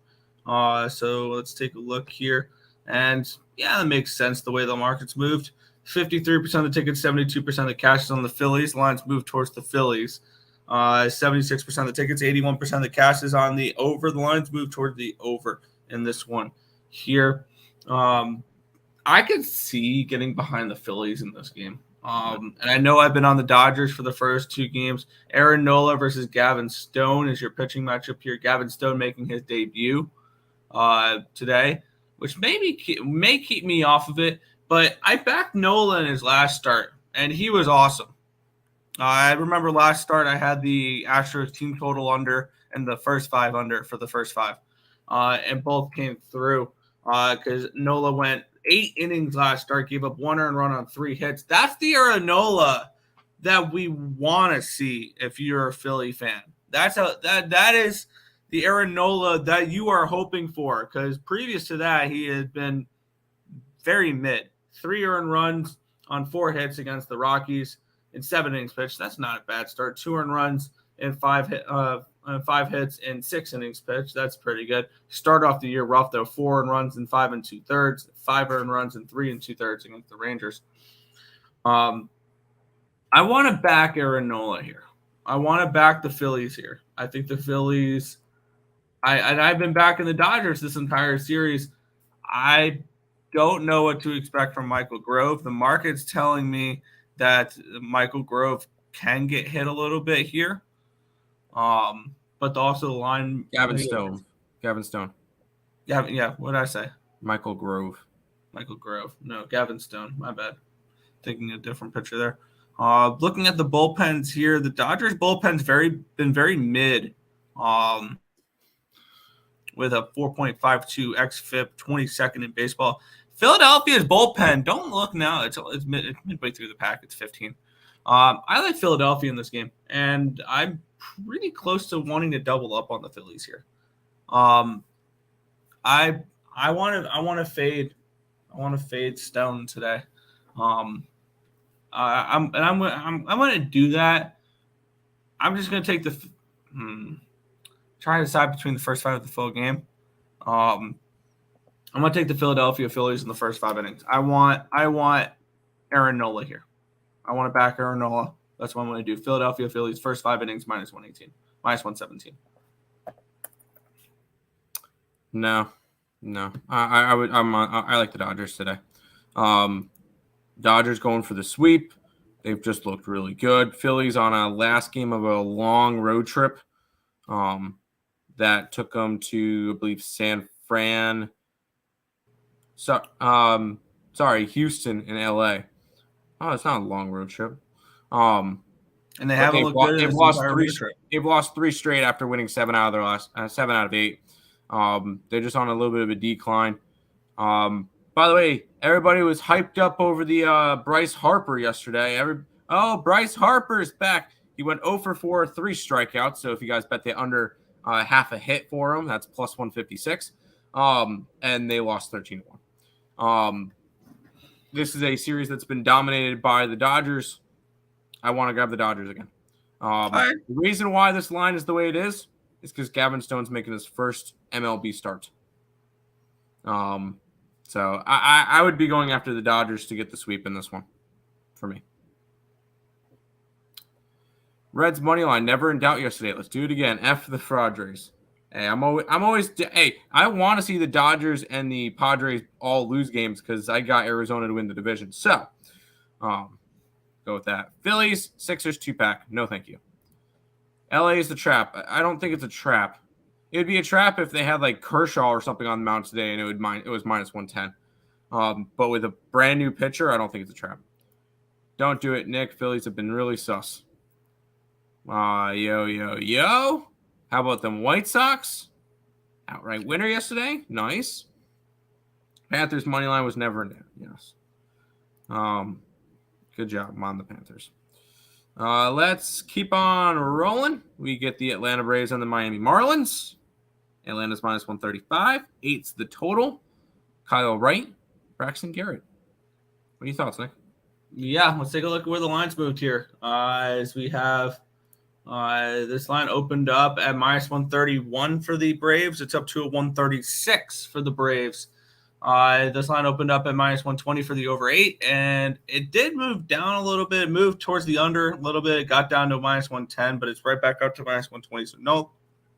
So let's take a look here. And yeah, that makes sense the way the market's moved. 53% of the tickets, 72% of the cash is on the Phillies. The lines moved towards the Phillies. 76% of the tickets, 81% of the cash is on the over. The lines moved toward the over in this one here. I could see getting behind the Phillies in this game. And I know I've been on the Dodgers for the first 2 games. Aaron Nola versus Gavin Stone is your pitching matchup here. Gavin Stone making his debut today, which may keep me off of it. But I backed Nola in his last start, and he was awesome. I remember last start I had the Astros team total under and the first 5 under for the first 5. And both came through because Nola went 8 innings last start, gave up 1 earned run on 3 hits. That's the era Nola that we want to see if you're a Philly fan. That is the Aaron Nola that you are hoping for, because previous to that, he had been very mid. 3 earned runs on 4 hits against the Rockies in 7 innings pitched. That's not a bad start. 2 earned runs and 5 hits in 6 innings pitched. That's pretty good. Start off the year rough, though. 4 earned runs in 5 2/3, 5 earned runs in 3 2/3 against the Rangers. I want to back Aaron Nola here. I want to back the Phillies here. I think the Phillies – I've been backing the Dodgers this entire series. I don't know what to expect from Michael Grove. The market's telling me that Michael Grove can get hit a little bit here. But also the line – Gavin Stone. Yeah, what did I say? Michael Grove. No, Gavin Stone. My bad. Taking a different picture there. Looking at the bullpens here, the Dodgers bullpen's been very mid. With a 4.52 xFIP, 22nd in baseball. Philadelphia's bullpen, don't look now. It's midway through the pack. It's 15. I like Philadelphia in this game, and I'm pretty close to wanting to double up on the Phillies here. I want to fade Stone today. I'm going to do that. I'm just going to take try to decide between the first 5 of the full game. I'm going to take the Philadelphia Phillies in the first 5 innings. I want Aaron Nola here. I want to back Aaron Nola. That's what I'm going to do. Philadelphia Phillies first 5 innings minus 118, minus 117. No. I like the Dodgers today. Dodgers going for the sweep. They've just looked really good. Phillies on a last game of a long road trip. That took them to, I believe, San Fran. Houston and LA. Oh, it's not a long road trip. And they haven't looked good. They've lost 3 straight after winning 7 out of their last 7 out of 8. They're just on a little bit of a decline. By the way, everybody was hyped up over the Bryce Harper yesterday. Bryce Harper's back. He went 0 for 4, 3 strikeouts. So if you guys bet the under half a hit for him, that's plus 156. And they lost 13-1. This is a series that's been dominated by the Dodgers. I want to grab the Dodgers again. The reason why this line is the way it is because Gavin Stone's making his first MLB start. So I would be going after the Dodgers to get the sweep in this one for me. Reds money line, never in doubt yesterday. Let's do it again. F the Padres. Hey, I'm always. Hey, I want to see the Dodgers and the Padres all lose games because I got Arizona to win the division. So, go with that. Phillies, Sixers 2-pack. No, thank you. LA is the trap. I don't think it's a trap. It would be a trap if they had like Kershaw or something on the mound today and it was minus 110. But with a brand new pitcher, I don't think it's a trap. Don't do it, Nick. Phillies have been really sus. Yo. How about them White Sox? Outright winner yesterday. Nice. Panthers money line was never in there. Yes. Good job. I'm on the Panthers. Let's keep on rolling. We get the Atlanta Braves and the Miami Marlins. Atlanta's minus 135. 8's the total. Kyle Wright, Braxton Garrett. What are your thoughts, Nick? Yeah, let's take a look at where the lines moved here. As we have this line opened up at minus 131 for the Braves. It's up to a 136 for the Braves. This line opened up at minus 120 for the over 8, and it did move down a little bit. It moved towards the under a little bit. It got down to minus 110, but it's right back up to minus 120. So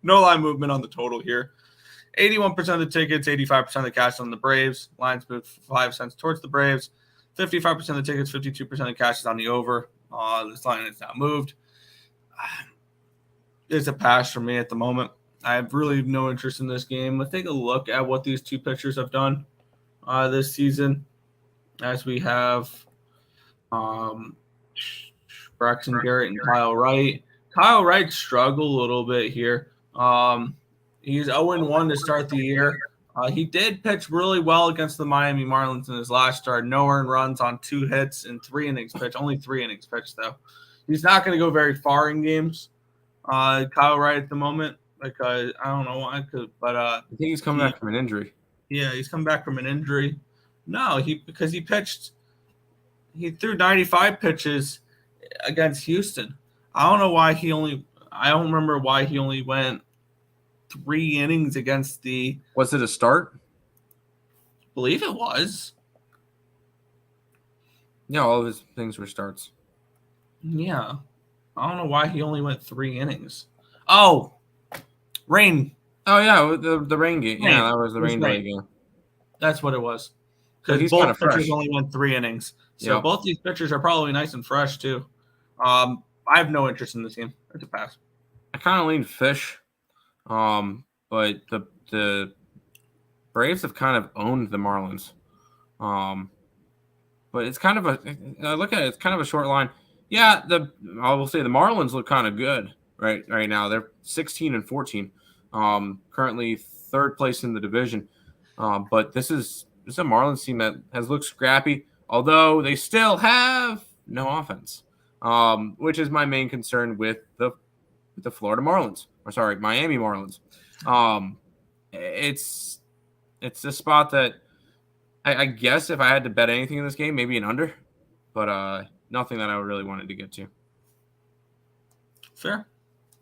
no line movement on the total here. 81% of the tickets, 85% of the cash on the Braves. Lines moved 5 cents towards the Braves. 55% of the tickets, 52% of the cash is on the over. This line is now moved. It's a pass for me at the moment. I have really no interest in this game. Let's take a look at what these two pitchers have done this season. As we have Braxton Garrett and Kyle Wright. Kyle Wright struggled a little bit here. He's 0-1 to start the year. He did pitch really well against the Miami Marlins in his last start. No earned runs on 2 hits and 3 innings pitched. Only 3 innings pitched, though. He's not going to go very far in games. Kyle Wright at the moment, because I don't know why, but I think he's coming back from an injury. Yeah, he's come back from an injury. No, because he threw 95 pitches against Houston. I don't remember why he only went 3 innings against the. Was it a start? I believe it was. Yeah, all of his things were starts. Yeah. I don't know why he only went 3 innings. Oh, rain. Oh, yeah, the rain game. Yeah, that was the rain delay game. That's what it was. Because both pitchers only went 3 innings. So both these pitchers are probably nice and fresh, too. I have no interest in this game. It's a pass. I kind of lean fish. But the Braves have kind of owned the Marlins. But it's kind of I look at it, it's kind of a short line. Yeah, I will say the Marlins look kind of good right now. They're 16-14. Currently 3rd place in the division. But this is a Marlins team that has looked scrappy, although they still have no offense. Which is my main concern with the Florida Marlins. Or sorry, Miami Marlins. It's a spot that I guess if I had to bet anything in this game, maybe an under, but nothing that I really wanted to get to. Fair.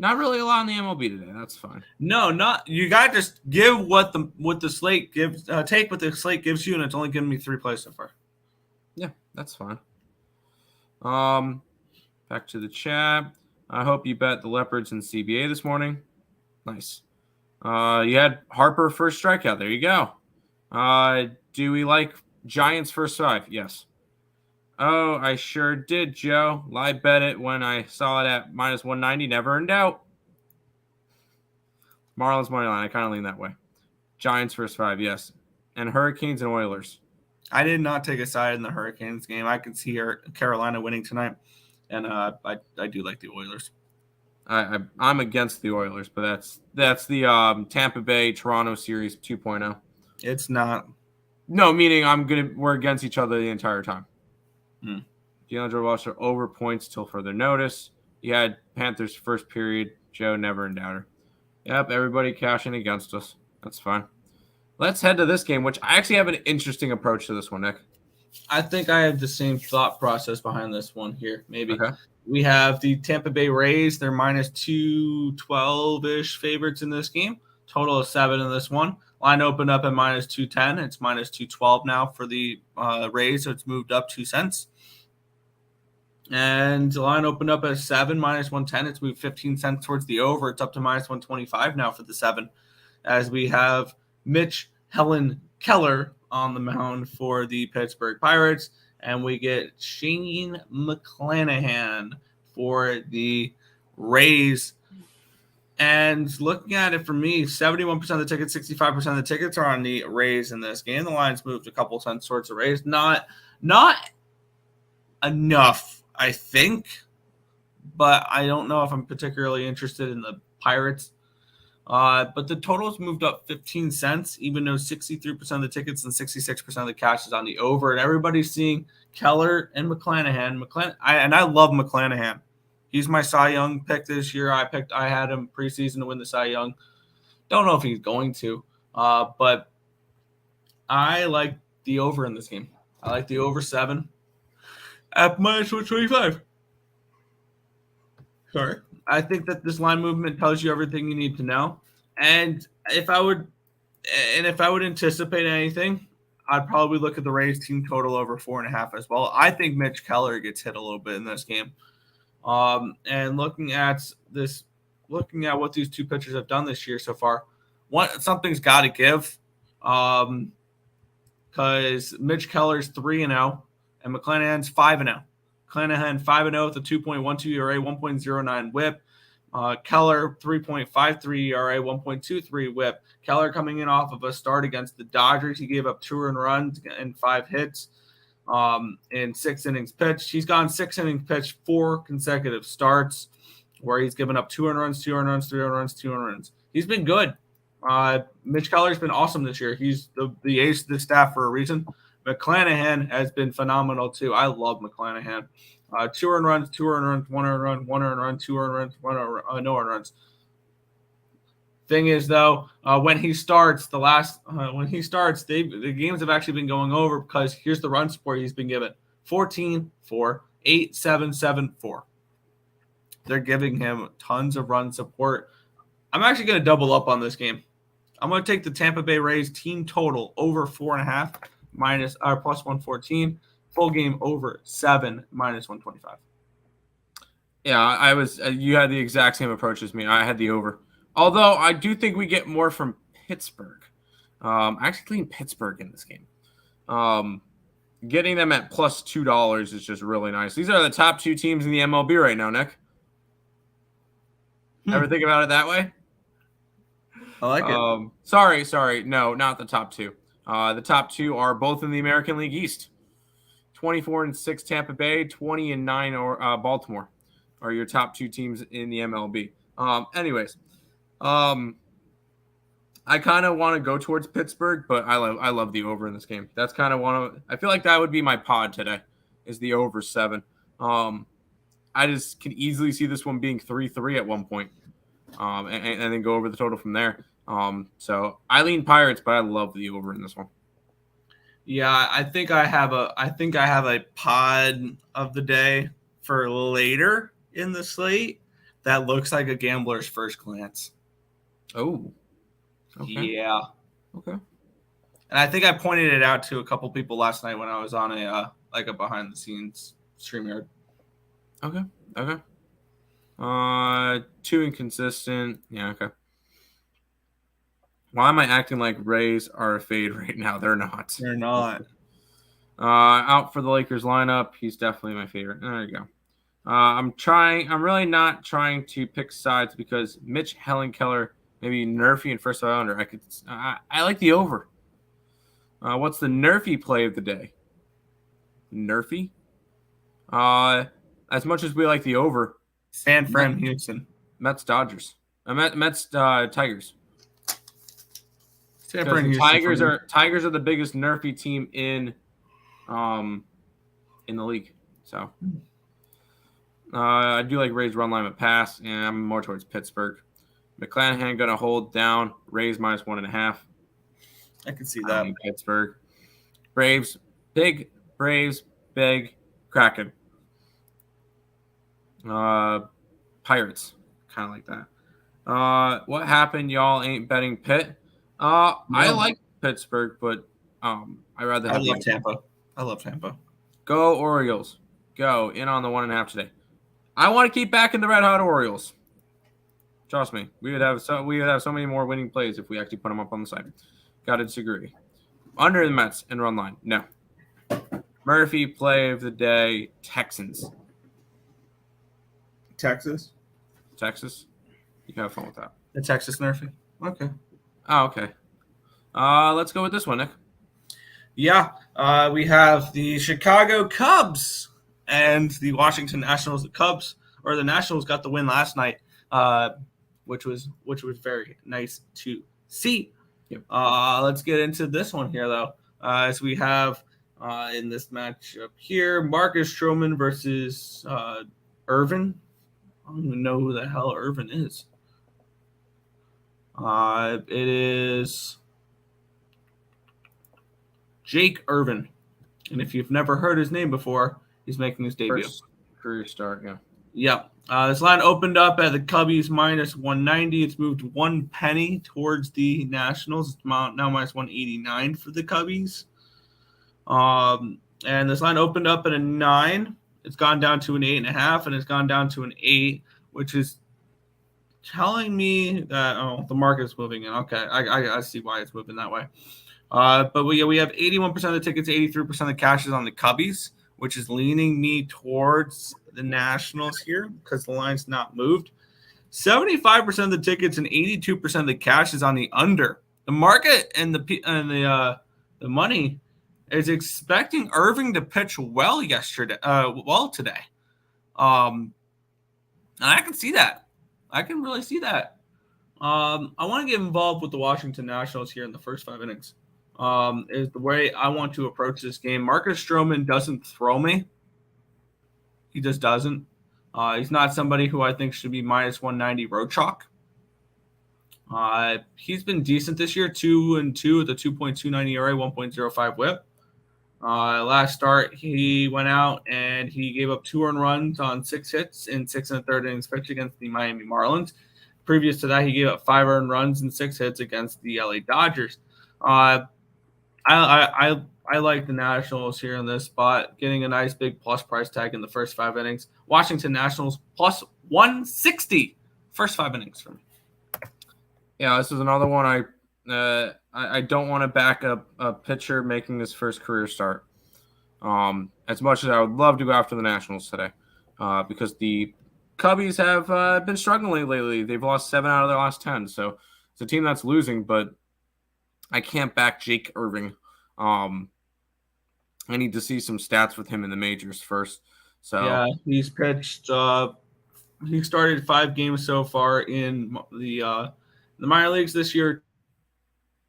Not really a lot on the MLB today. That's fine. No, not you. Got to just give what the slate gives. Take what the slate gives you, and it's only given me 3 plays so far. Yeah, that's fine. Back to the chat. I hope you bet the Leopards and CBA this morning. Nice. You had Harper first strikeout. There you go. Do we like Giants first 5? Yes. Oh, I sure did, Joe. Live bet it when I saw it at minus 190. Never in doubt. Marlins money line. I kind of lean that way. Giants first 5, yes. And Hurricanes and Oilers. I did not take a side in the Hurricanes game. I could see Carolina winning tonight, and I do like the Oilers. I'm against the Oilers, but that's the Tampa Bay Toronto series 2.0. It's not. No, meaning we're against each other the entire time. DeAndre Russell over points till further notice. You had Panthers first period. Joe never in doubter. Yep, everybody cashing against us. That's fine. Let's head to this game, which I actually have an interesting approach to this one, Nick. I think I have the same thought process behind this one here. Maybe. Okay. We have the Tampa Bay Rays. They're minus 212-ish favorites in this game. Total of 7 in this one. Line opened up at minus 210. It's minus 212 now for the Rays, so it's moved up 2 cents. And the line opened up at 7, minus 110. It's moved 15 cents towards the over. It's up to minus 125 now for the 7. As we have Mitch Keller on the mound for the Pittsburgh Pirates. And we get Shane McClanahan for the Rays. And looking at it for me, 71% of the tickets, 65% of the tickets are on the Rays in this game. The line's moved a couple cents towards the Rays. Not enough, I think. But I don't know if I'm particularly interested in the Pirates. But the total's moved up 15 cents, even though 63% of the tickets and 66% of the cash is on the over. And everybody's seeing Keller and McClanahan. I love McClanahan. He's my Cy Young pick this year. I had him preseason to win the Cy Young. Don't know if he's going to, but I like the over in this game. I like the over 7 at minus 125. Sorry. I think that this line movement tells you everything you need to know. And if I would anticipate anything, I'd probably look at the Rays team total over 4.5 as well. I think Mitch Keller gets hit a little bit in this game. And looking at what these two pitchers have done this year so far, something's got to give. Because Mitch Keller's 3-0 and McClanahan's 5-0. McClanahan 5-0 with a 2.12 ERA, 1.09 WHIP. Keller 3.53 ERA, 1.23 WHIP. Keller coming in off of a start against the Dodgers. He gave up 2 earned runs and 5 hits in 6 innings pitched. He's gone 6 innings pitched, 4 consecutive starts where he's given up 2 earned runs, 2 earned runs, 3 earned runs, 2 earned runs. He's been good. Mitch Keller's been awesome this year. He's the ace of the staff for a reason. McClanahan has been phenomenal too. I love McClanahan. 2 earned runs, 2 earned runs, 1 earned run, 1 earned run, 2 earned runs, no earned runs. Thing is, though, when he starts, the games have actually been going over because here's the run support he's been given: 14, 4, 8, 7, 7, 4. They're giving him tons of run support. I'm actually going to double up on this game. I'm going to take the Tampa Bay Rays team total over 4.5 plus 114. Full game over 7 minus 125. Yeah, you had the exact same approach as me. I had the over. Although I do think we get more from Pittsburgh. I actually lean Pittsburgh in this game. Getting them at plus $2 is just really nice. These are the top 2 teams in the MLB right now, Nick. Ever think about it that way? I like it. Sorry. No, not the top 2. The top 2 are both in the American League East. 24-6 Tampa Bay, 20-9 Baltimore are your top 2 teams in the MLB. Anyways, I kind of want to go towards Pittsburgh, but I love the over in this game. That's kind of I feel like that would be my pod today, is the over 7. I just can easily see this one being 3-3 at one point, and then go over the total from there. So I lean Pirates, but I love the over in this one. Yeah, I think I have a pod of the day for later in the slate that looks like a gambler's first glance. Oh, okay. Yeah. Okay. And I think I pointed it out to a couple people last night when I was on a behind the scenes StreamYard. Okay. 2 inconsistent. Yeah. Okay. Why am I acting like Rays are a fade right now? They're not. They're not. Out for the Lakers lineup. He's definitely my favorite. There you go. I'm really not trying to pick sides because Mitch Keller, maybe Nerfy and first rounder. I like the over. What's the Nerfy play of the day? Nerfy? As much as we like the over. San Fran, Houston. Mets Dodgers. Mets Tigers. The Tigers are the biggest Nerfy team in the league. So I do like Rays run line at pass, and I'm more towards Pittsburgh. McClanahan going to hold down Rays minus 1.5. I can see that. Pittsburgh. Braves, big Kraken. Pirates, kind of like that. What happened? Y'all ain't betting Pitt. No. I like Pittsburgh, but I rather have. I love Tampa. Go Orioles. Go in on the 1.5 today. I want to keep backing the red hot Orioles. Trust me, we would have so many more winning plays if we actually put them up on the site. Got to disagree. Under the Mets and run line. No. Murphy play of the day. Texans. Texas. You can have fun with that. The Texas Murphy. Okay. Oh, okay. Let's go with this one, Nick. Yeah. We have the Chicago Cubs and the Washington Nationals. The Nationals got the win last night, which was very nice to see. Yep. Let's get into this one here, though. As we have in this matchup here, Marcus Stroman versus Irvin. don't even know who the hell Irvin is. It is Jake Irvin. And if you've never heard his name before, he's making his debut. First career start, yeah. Yep. This line opened up at the Cubbies minus 190. It's moved 1 penny towards the Nationals. It's now minus 189 for the Cubbies. And this line opened up at a 9. It's gone down to an 8.5, and it's gone down to an 8, which is telling me that the market's moving in. Okay, I see why it's moving that way. But we have 81% of the tickets, 83% of the cash is on the Cubbies, which is leaning me towards the Nationals here because the line's not moved. 75% of the tickets and 82% of the cash is on the under. The market and the money is expecting Irving to pitch well today. And I can see that. I can really see that. I want to get involved with the Washington Nationals here in the first 5 innings. Is the way I want to approach this game. Marcus Stroman doesn't throw me. He just doesn't. He's not somebody who I think should be minus 190 road chalk. He's been decent this year, 2-2 with a 2.29 ERA, 1.05 WHIP. Last start, he went out and he gave up 2 earned runs on 6 hits in 6 1/3 innings pitched against the Miami Marlins. Previous to that, he gave up 5 earned runs and 6 hits against the LA Dodgers. I like the Nationals here in this spot, getting a nice big plus price tag in the first 5 innings. Washington Nationals plus 160 first 5 innings for me. Yeah, this is another one I don't want to back up a pitcher making his first career start. As much as I would love to go after the Nationals today, because the Cubbies have been struggling lately. They've lost 7 out of their last 10, so it's a team that's losing. But I can't back Jake Irving. I need to see some stats with him in the majors first. So yeah, he's pitched. He started 5 games so far in the minor leagues this year.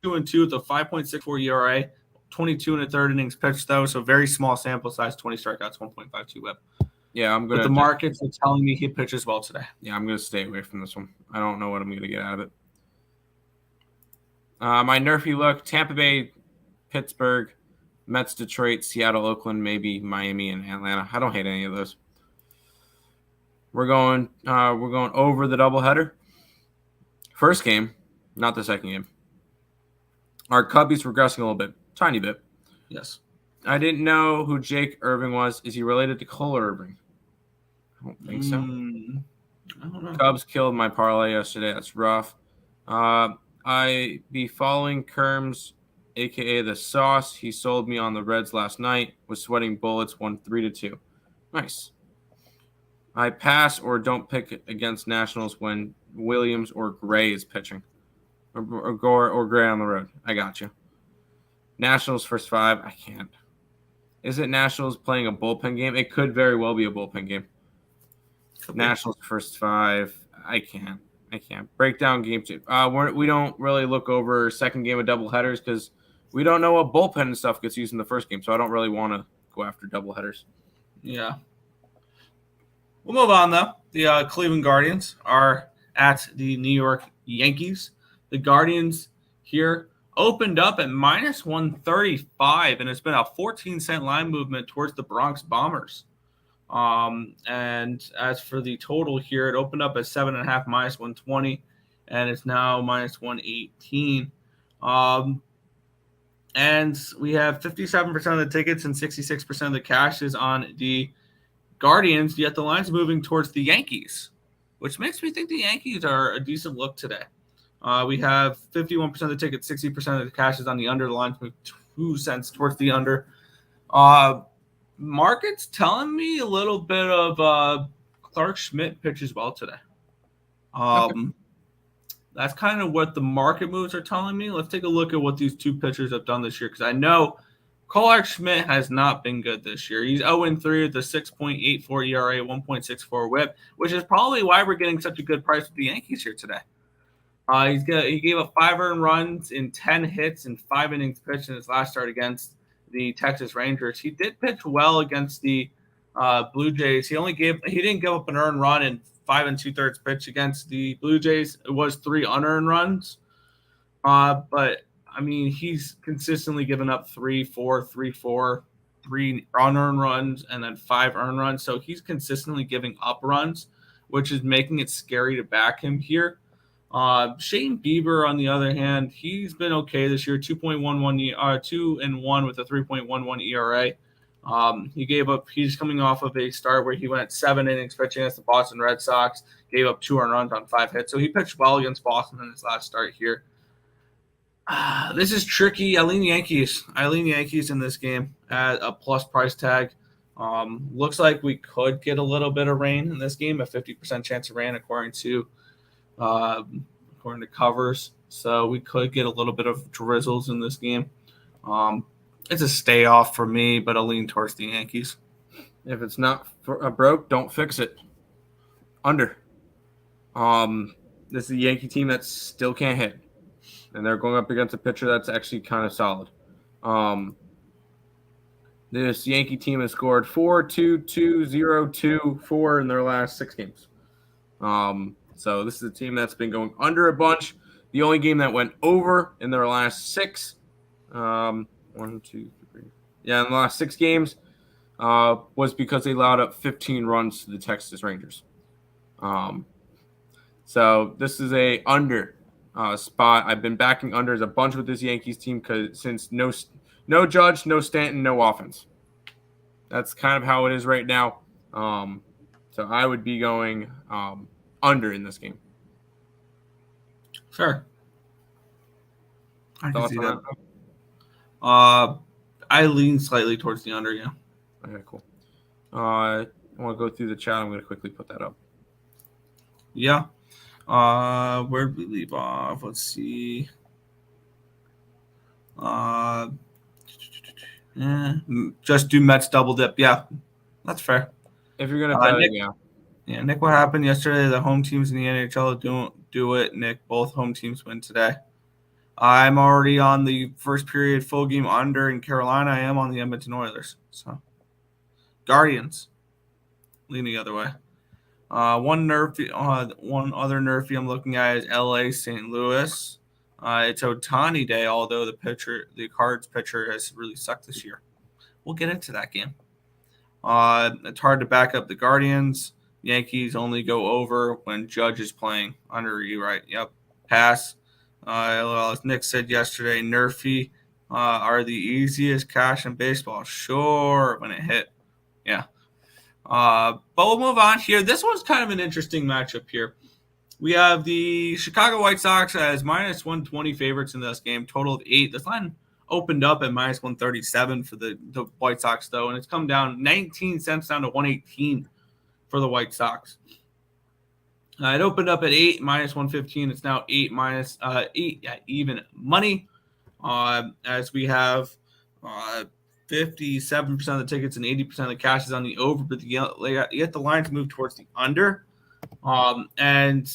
2-2 with a 5.64 ERA, 22 1/3 innings pitched though, so very small sample size, 20 strikeouts, 1.52 WHIP. Yeah, I'm gonna. But the markets are telling me he pitches well today. Yeah, I'm gonna stay away from this one. I don't know what I'm gonna get out of it. My nerfy look: Tampa Bay, Pittsburgh, Mets, Detroit, Seattle, Oakland, maybe Miami and Atlanta. I don't hate any of those. We're going over the doubleheader. First game, not the second game. Our Cubbies regressing a little bit, tiny bit. Yes. I didn't know who Jake Irving was. Is he related to Cole Irving? I don't think so. I don't know. Cubs killed my parlay yesterday. That's rough. I be following Kerms, a.k.a. the Sauce. He sold me on the Reds last night. Was sweating bullets, won 3-2. Nice. I pass or don't pick against Nationals when Williams or Gray is pitching. Or Gray on the road. I got you. Nationals first 5. I can't. Is it Nationals playing a bullpen game? It could very well be a bullpen game. Nationals first 5. I can't. Break down game 2. We don't really look over second game of doubleheaders because we don't know what bullpen and stuff gets used in the first game. So I don't really want to go after doubleheaders. Yeah. We'll move on, though. The Cleveland Guardians are at the New York Yankees. The Guardians here opened up at minus 135, and it's been a 14-cent line movement towards the Bronx Bombers. And as for the total here, it opened up at 7.5 minus 120, and it's now minus 118. And we have 57% of the tickets and 66% of the cash is on the Guardians, yet the line's moving towards the Yankees, which makes me think the Yankees are a decent look today. We have 51% of the tickets, 60% of the cash is on the under. The line's moved 2 cents towards the under. Market's telling me a little bit of Clark Schmidt pitches well today. That's kind of what the market moves are telling me. Let's take a look at what these 2 pitchers have done this year, because I know Clark Schmidt has not been good this year. He's 0-3 with a 6.84 ERA, 1.64 WHIP, which is probably why we're getting such a good price with the Yankees here today. He gave up 5 earned runs in 10 hits and 5 innings pitched in his last start against the Texas Rangers. He did pitch well against the Blue Jays. He didn't give up an earned run in 5 2/3 pitch against the Blue Jays. It was 3 unearned runs. But I mean, he's consistently given up 3, 4, 3, 4, 3 unearned runs, and then 5 earned runs. So he's consistently giving up runs, which is making it scary to back him here. Shane Bieber, on the other hand, he's been okay this year. 2.11, 2-1 with a 3.11 ERA. He's coming off of a start where he went 7 innings pitching against the Boston Red Sox, gave up 2 earned runs on 5 hits. So he pitched well against Boston in his last start here. This is tricky. I lean Yankees in this game at a plus price tag. Looks like we could get a little bit of rain in this game, a 50% chance of rain according to covers. So we could get a little bit of drizzles in this game. It's a stay off for me, but I'll lean towards the Yankees. If it's not broke, don't fix it. Under. This is a Yankee team that still can't hit. And they're going up against a pitcher that's actually kind of solid. This Yankee team has scored 4-2-2-0-2-4 in their last 6 games. So this is a team that's been going under a bunch. The only game that went over in their last 6, in the last 6 games was because they allowed up 15 runs to the Texas Rangers. So this is a under spot. I've been backing unders a bunch with this Yankees team since no Judge, no Stanton, no offense. That's kind of how it is right now. So I would be going under in this game. Sure. I can see that. I lean slightly towards the under, yeah. Okay, cool. I want to go through the chat. I'm going to quickly put that up. Yeah. Where did we leave off? Let's see. Just do Mets double dip. Yeah, that's fair. If you're gonna bet Nick, it, yeah. Yeah, Nick, what happened yesterday? The home teams in the NHL don't do it. Nick, both home teams win today. I'm already on the first period full game under in Carolina. I am on the Edmonton Oilers. So Guardians lean the other way. One other nerfy I'm looking at is LA St. Louis. It's Ohtani Day, although the Cards pitcher has really sucked this year. We'll get into that game. It's hard to back up the Guardians. Yankees only go over when Judge is playing. Under, you right? Yep. Pass. As Nick said yesterday, nerfy are the easiest cash in baseball. Sure, when it hit. Yeah. But we'll move on here. This one's kind of an interesting matchup here. We have the Chicago White Sox as minus 120 favorites in this game, total of 8. This line opened up at minus 137 for the White Sox, though, and it's come down 19 cents down to 118 for the White Sox. It opened up at 8, minus 115. It's now 8 minus 8 even money, as we have 57% of the tickets and 80% of the cash is on the over, but yet the lines move towards the under. And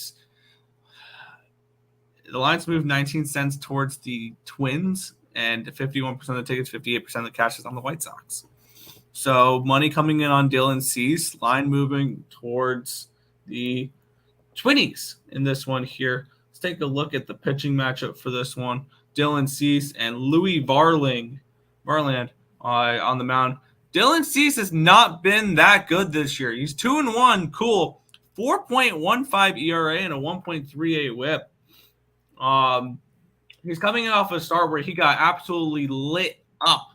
the lines move 19 cents towards the Twins, and 51% of the tickets, 58% of the cash is on the White Sox. So money coming in on Dylan Cease, line moving towards the Twinnies in this one here. Let's take a look at the pitching matchup for this one. Dylan Cease and Louis Varland on the mound. Dylan Cease has not been that good this year. He's 2-1, cool. 4.15 ERA and a 1.38 WHIP. He's coming off a start where he got absolutely lit up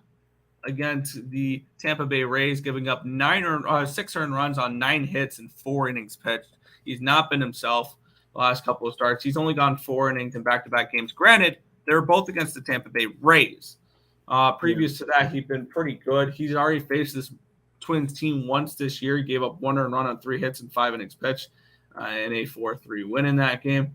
against the Tampa Bay Rays, giving up 6 earned runs on 9 hits and 4 innings pitched. He's not been himself the last couple of starts. He's only gone 4 innings in back-to-back games. Granted, they were both against the Tampa Bay Rays. Previous to that, he'd been pretty good. He's already faced this Twins team once this year. He gave up 1 earned run on 3 hits and 5 innings pitched, and a 4-3 win in that game.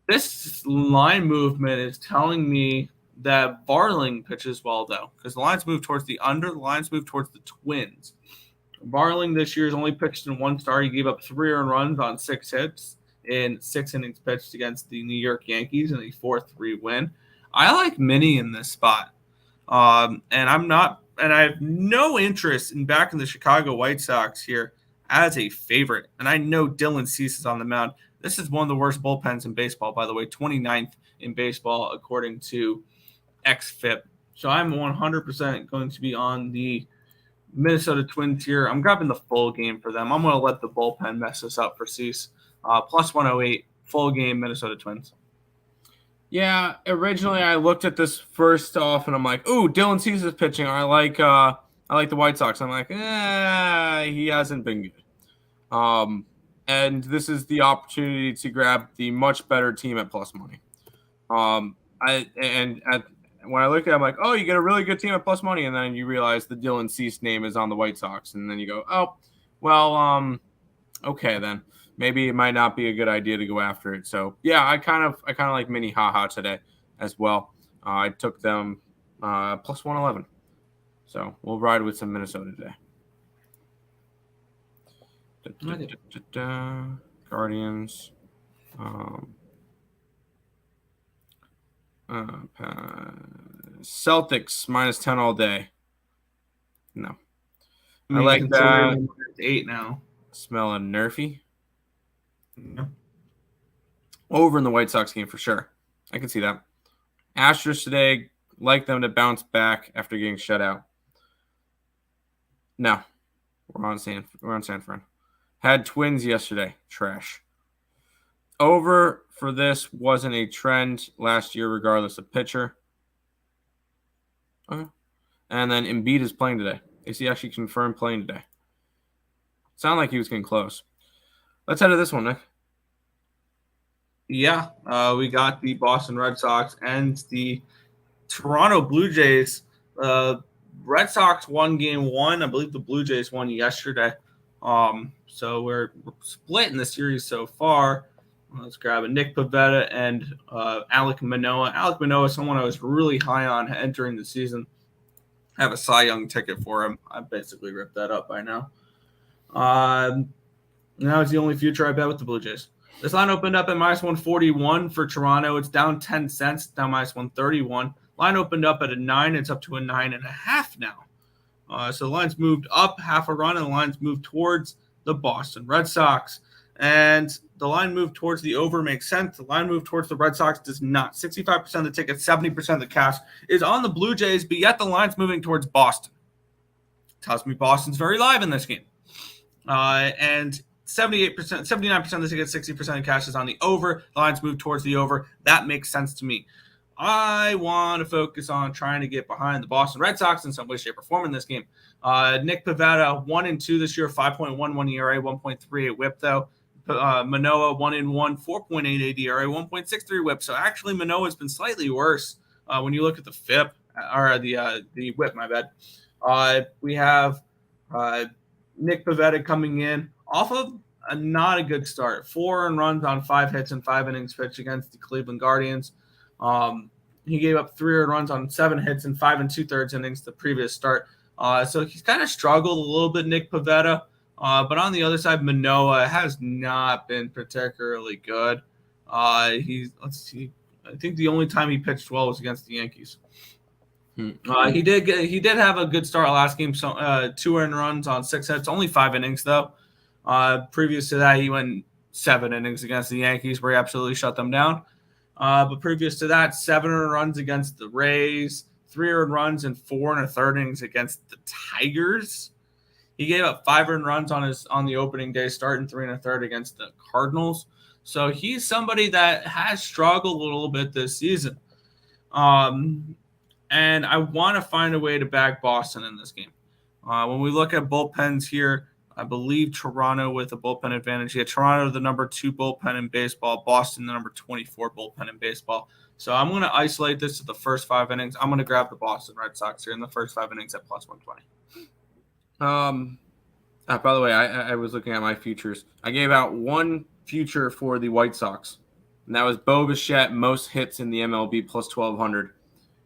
This line movement is telling me that Varling pitches well, though, because the lines move towards the under. The lines move towards the Twins. Varling this year has only pitched in 1 start. He gave up 3 earned runs on 6 hits in 6 innings pitched against the New York Yankees in a 4-3 win. I like Minnie in this spot, and I have no interest in backing the Chicago White Sox here. as a favorite. And I know Dylan Cease is on the mound. This is one of the worst bullpens in baseball, by the way, 29th in baseball, according to XFIP. So I'm 100% going to be on the Minnesota Twins here. I'm grabbing the full game for them. I'm going to let the bullpen mess this up for Cease. Plus 108, full game, Minnesota Twins. Yeah, originally I looked at this first off, and I'm like, "Ooh, Dylan Cease is pitching. I like the White Sox." I'm like, he hasn't been good. And this is the opportunity to grab the much better team at plus money. When I look at it, I'm like, oh, you get a really good team at plus money, and then you realize the Dylan Cease name is on the White Sox, and then you go, oh, well, okay then. Maybe it might not be a good idea to go after it. So yeah, I kind of like mini haha today as well. I took them plus 111. So we'll ride with some Minnesota today. Guardians. Celtics minus 10 all day. No. I like that. 8 now. Smell a nerfy. No. Over in the White Sox game for sure. I can see that. Astros today, like them to bounce back after getting shut out. No. We're on San Fran. Had Twins yesterday. Trash. Over for this wasn't a trend last year, regardless of pitcher. Okay. And then Embiid is playing today. Is he actually confirmed playing today? Sounded like he was getting close. Let's head to this one, Nick. Yeah, we got the Boston Red Sox and the Toronto Blue Jays. Red Sox won game 1. I believe the Blue Jays won yesterday. So we're split in the series so far. Let's grab it. Nick Pivetta and Alek Manoah. Alek Manoah is someone I was really high on entering the season. I have a Cy Young ticket for him. I basically ripped that up by now. Now it's the only future I bet with the Blue Jays. This line opened up at minus 141 for Toronto. It's down 10 cents, down minus 131. Line opened up at a 9. It's up to a 9.5 now. So the line's moved up half a run, and the line's moved towards the Boston Red Sox. And the line move towards the over makes sense. The line move towards the Red Sox does not. 65% of the tickets, 70% of the cash is on the Blue Jays, but yet the line's moving towards Boston. Tells me Boston's very live in this game. And 78%, 79% of the tickets, 60% of cash is on the over. The line's move towards the over. That makes sense to me. I want to focus on trying to get behind the Boston Red Sox in some way, shape, or form in this game. Nick Pivetta, 1-2 this year, 5.11 ERA, 1.38 WHIP though. Manoah 1-1, 4.88 ERA, 1.63 WHIP. So actually, Manoah has been slightly worse when you look at the FIP or the WHIP. My bad. We have Nick Pivetta coming in off of not a good start. 4 earned runs on 5 hits and 5 innings pitched against the Cleveland Guardians. He gave up 3 earned runs on 7 hits and 5 2/3 innings the previous start. So he's kind of struggled a little bit, Nick Pivetta. But on the other side, Manoah has not been particularly good. Let's see. I think the only time he pitched well was against the Yankees. He did have a good start last game. So 2 earned runs on 6 hits, only 5 innings though. Previous to that, he went 7 innings against the Yankees, where he absolutely shut them down. But previous to that, 7 earned runs against the Rays, 3 earned runs and 4 1/3 innings against the Tigers. He gave up 5 earned runs on the opening day start and 3 1/3 against the Cardinals. So he's somebody that has struggled a little bit this season. And I want to find a way to back Boston in this game. When we look at bullpens here, I believe Toronto with a bullpen advantage. Yeah, Toronto, the number 2 bullpen in baseball. Boston, the number 24 bullpen in baseball. So I'm going to isolate this to the first 5 innings. I'm going to grab the Boston Red Sox here in the first 5 innings at plus 120. By the way, I was looking at my futures. I gave out 1 future for the White Sox, and that was Bo Bichette, most hits in the MLB, plus 1,200.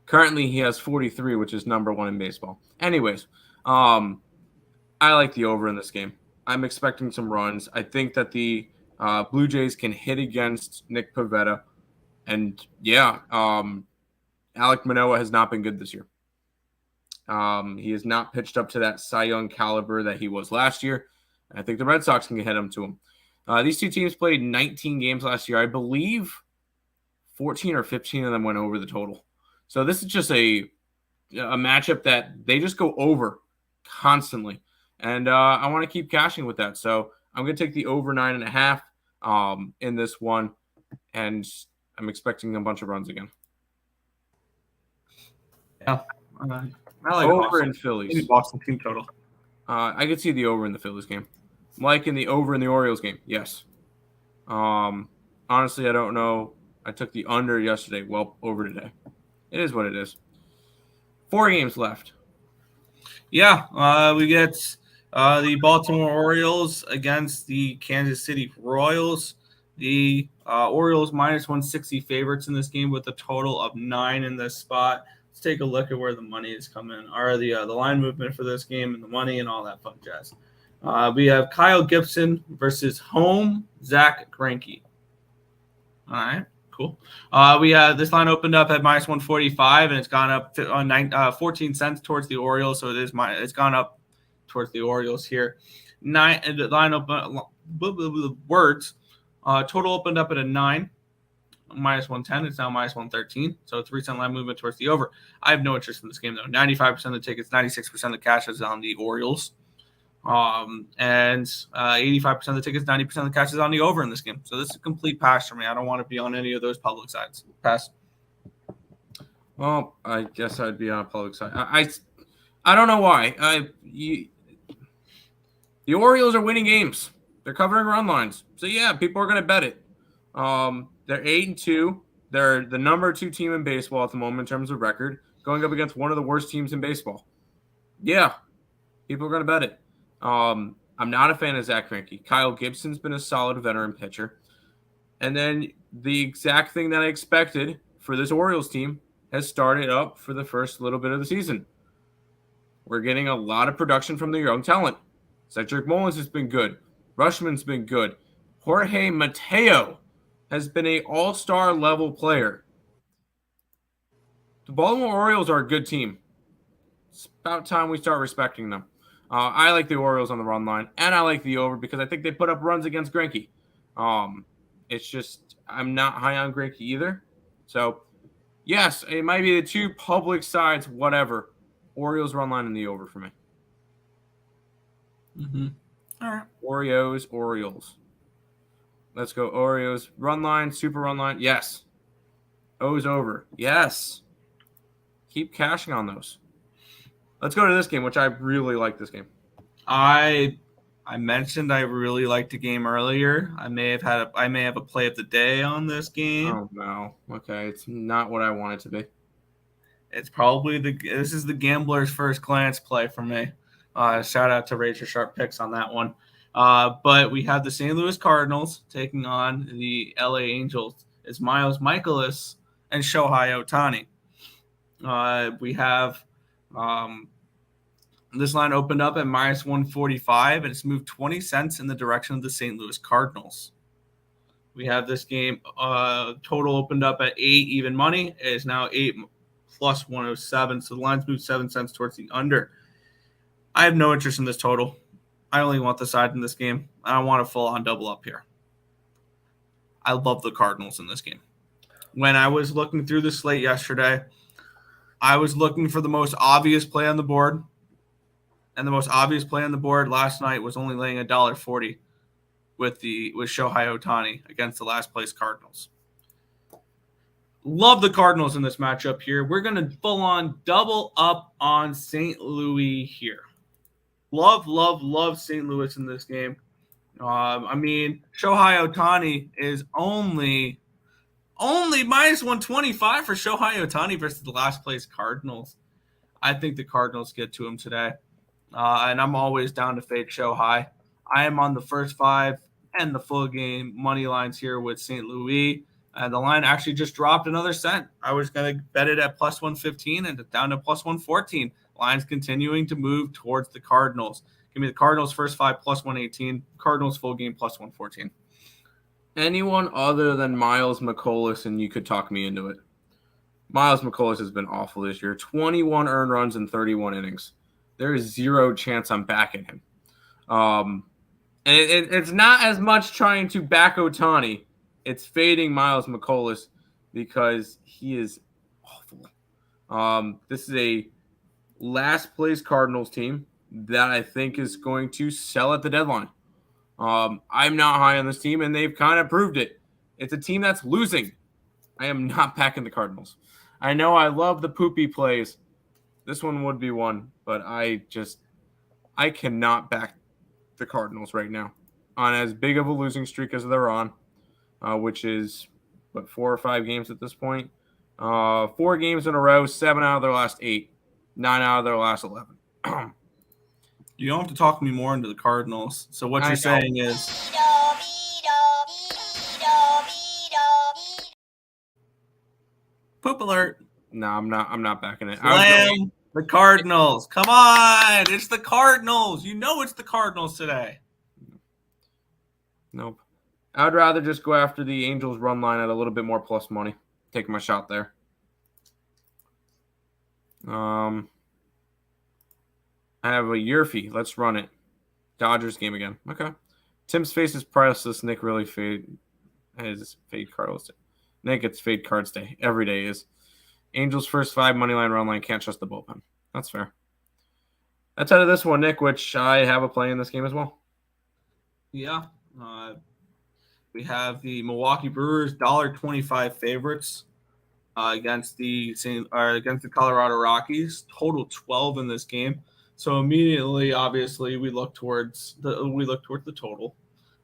Currently, he has 43, which is number 1 in baseball. Anyways, I like the over in this game. I'm expecting some runs. I think that the Blue Jays can hit against Nick Pivetta. And, yeah, Alek Manoah has not been good this year. He has not pitched up to that Cy Young caliber that he was last year. I think the Red Sox can hit them to them. These two teams played 19 games last year. I believe 14 or 15 of them went over the total. So this is just a matchup that they just go over constantly. And I want to keep cashing with that. So I'm going to take the over 9.5 in this one. And I'm expecting a bunch of runs again. Yeah. I like over Boston. in Phillies. Maybe Boston team total. I could see the over in the Phillies game. Like in the over in the Orioles game. Yes. Honestly, I don't know. I took the under yesterday. Well, over today. It is what it is. 4 games left. Yeah, we get the Baltimore Orioles against the Kansas City Royals. The Orioles minus 160 favorites in this game with a total of 9 in this spot. Let's take a look at where the money is coming, or the line movement for this game and the money and all that fun jazz. We have Kyle Gibson versus home Zach Greinke. All right. Cool. We this line opened up at minus 145, and it's gone up 14 cents towards the Orioles. So it's gone up towards the Orioles here. The line open words. Total opened up at a 9, minus 110. It's now minus 113. So 3-cent line movement towards the over. I have no interest in this game though. 95% of the tickets, 96% of the cash is on the Orioles. And 85% of the tickets, 90% of the cash is on the over in this game. So this is a complete pass for me. I don't want to be on any of those public sides. Pass. Well, I guess I'd be on a public side. I don't know why. The Orioles are winning games. They're covering run lines. So yeah, people are going to bet it. They're 8-2. They're the number 2 team in baseball at the moment in terms of record, going up against one of the worst teams in baseball. Yeah, people are going to bet it. I'm not a fan of Zach Greinke. Kyle Gibson's been a solid veteran pitcher. And then the exact thing that I expected for this Orioles team has started up for the first little bit of the season. We're getting a lot of production from the young talent. Cedric Mullins has been good. Rushman's been good. Jorge Mateo has been an all-star level player. The Baltimore Orioles are a good team. It's about time we start respecting them. I like the Orioles on the run line, and I like the over because I think they put up runs against Greinke. It's just I'm not high on Greinke either. So, yes, it might be the 2 public sides, whatever. Orioles run line in the over for me. Mm-hmm. All right. Orioles. Let's go Oreos. Run line, super run line. Yes. O's over. Yes. Keep cashing on those. Let's go to this game, which I really like this game. I mentioned I really liked the game earlier. I may have a play of the day on this game. Oh no. Okay, it's not what I want it to be. It's probably this is the gambler's first glance play for me. Shout out to Razor Sharp Picks on that one. But we have the St. Louis Cardinals taking on the LA Angels. It's Miles Michaelis and Shohei Ohtani. We have this line opened up at minus 145, and it's moved 20 cents in the direction of the St. Louis Cardinals. We have this game total opened up at 8 even money. It is now 8 plus 107, so the line's moved 7 cents towards the under. I have no interest in this total. I only want the side in this game. I don't want a full-on double up here. I love the Cardinals in this game. When I was looking through the slate yesterday, I was looking for the most obvious play on the board, and the most obvious play on the board last night was only laying $1.40 with Shohei Ohtani against the last place Cardinals. Love the Cardinals in this matchup here. We're going to full-on double up on St. Louis here. Love St. Louis in this game. Shohei Ohtani is only minus 125 for Shohei Ohtani versus the last place Cardinals. I think the Cardinals get to him today. And I'm always down to fade Shohei. I am on the first 5 and the full game money lines here with St. Louis. The line actually just dropped another cent. I was going to bet it at plus 115 and it's down to plus 114. Line's continuing to move towards the Cardinals. Give me the Cardinals first 5 plus 118. Cardinals full game plus 114. Anyone other than Miles McCollum, and you could talk me into it. Miles McCollum has been awful this year. 21 earned runs in 31 innings. There is zero chance I'm backing him. And it's not as much trying to back Ohtani. It's fading Miles McCollum because he is awful. This is a last place Cardinals team that I think is going to sell at the deadline. I'm not high on this team, and they've kind of proved it. It's a team that's losing. I am not backing the Cardinals. I know I love the poopy plays. This one would be one, but I cannot back the Cardinals right now on as big of a losing streak as they're on, which is, 4 or 5 games at this point. 4 games in a row, 7 out of their last 8, 9 out of their last 11. You don't have to talk me more into the Cardinals. So what you're saying is poop alert. No, I'm not backing it. Slam the Cardinals. Come on. It's the Cardinals. You know it's the Cardinals today. Nope. I'd rather just go after the Angels run line at a little bit more plus money. Take my shot there. I have a year fee. Let's run it. Dodgers game again. Okay. Tim's face is priceless. Nick really his fade Carlos. Nick gets fade cards day. Every day is. Angels first 5 money line run line. Can't trust the bullpen. That's fair. That's out of this one, Nick, which I have a play in this game as well. Yeah. We have the Milwaukee Brewers $1.25 favorites against the Colorado Rockies. Total 12 in this game. So immediately, obviously, we look towards the total.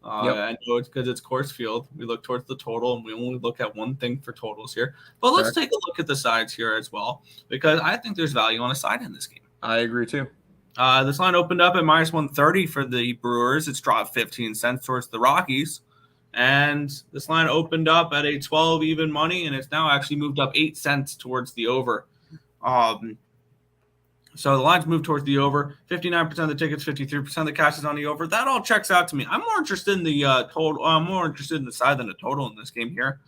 Yep. I know it's because it's Coors Field. We look towards the total, and we only look at one thing for totals here. But let's take a look at the sides here as well, because I think there's value on a side in this game. I agree too. This line opened up at minus 130 for the Brewers. It's dropped 15 cents towards the Rockies. And this line opened up at a 12 even money, and it's now actually moved up 8 cents towards the over. So the lines move towards the over. 59% of the tickets, 53% of the cash is on the over. That all checks out to me. I'm more interested in the total. I'm more interested in the side than the total in this game here,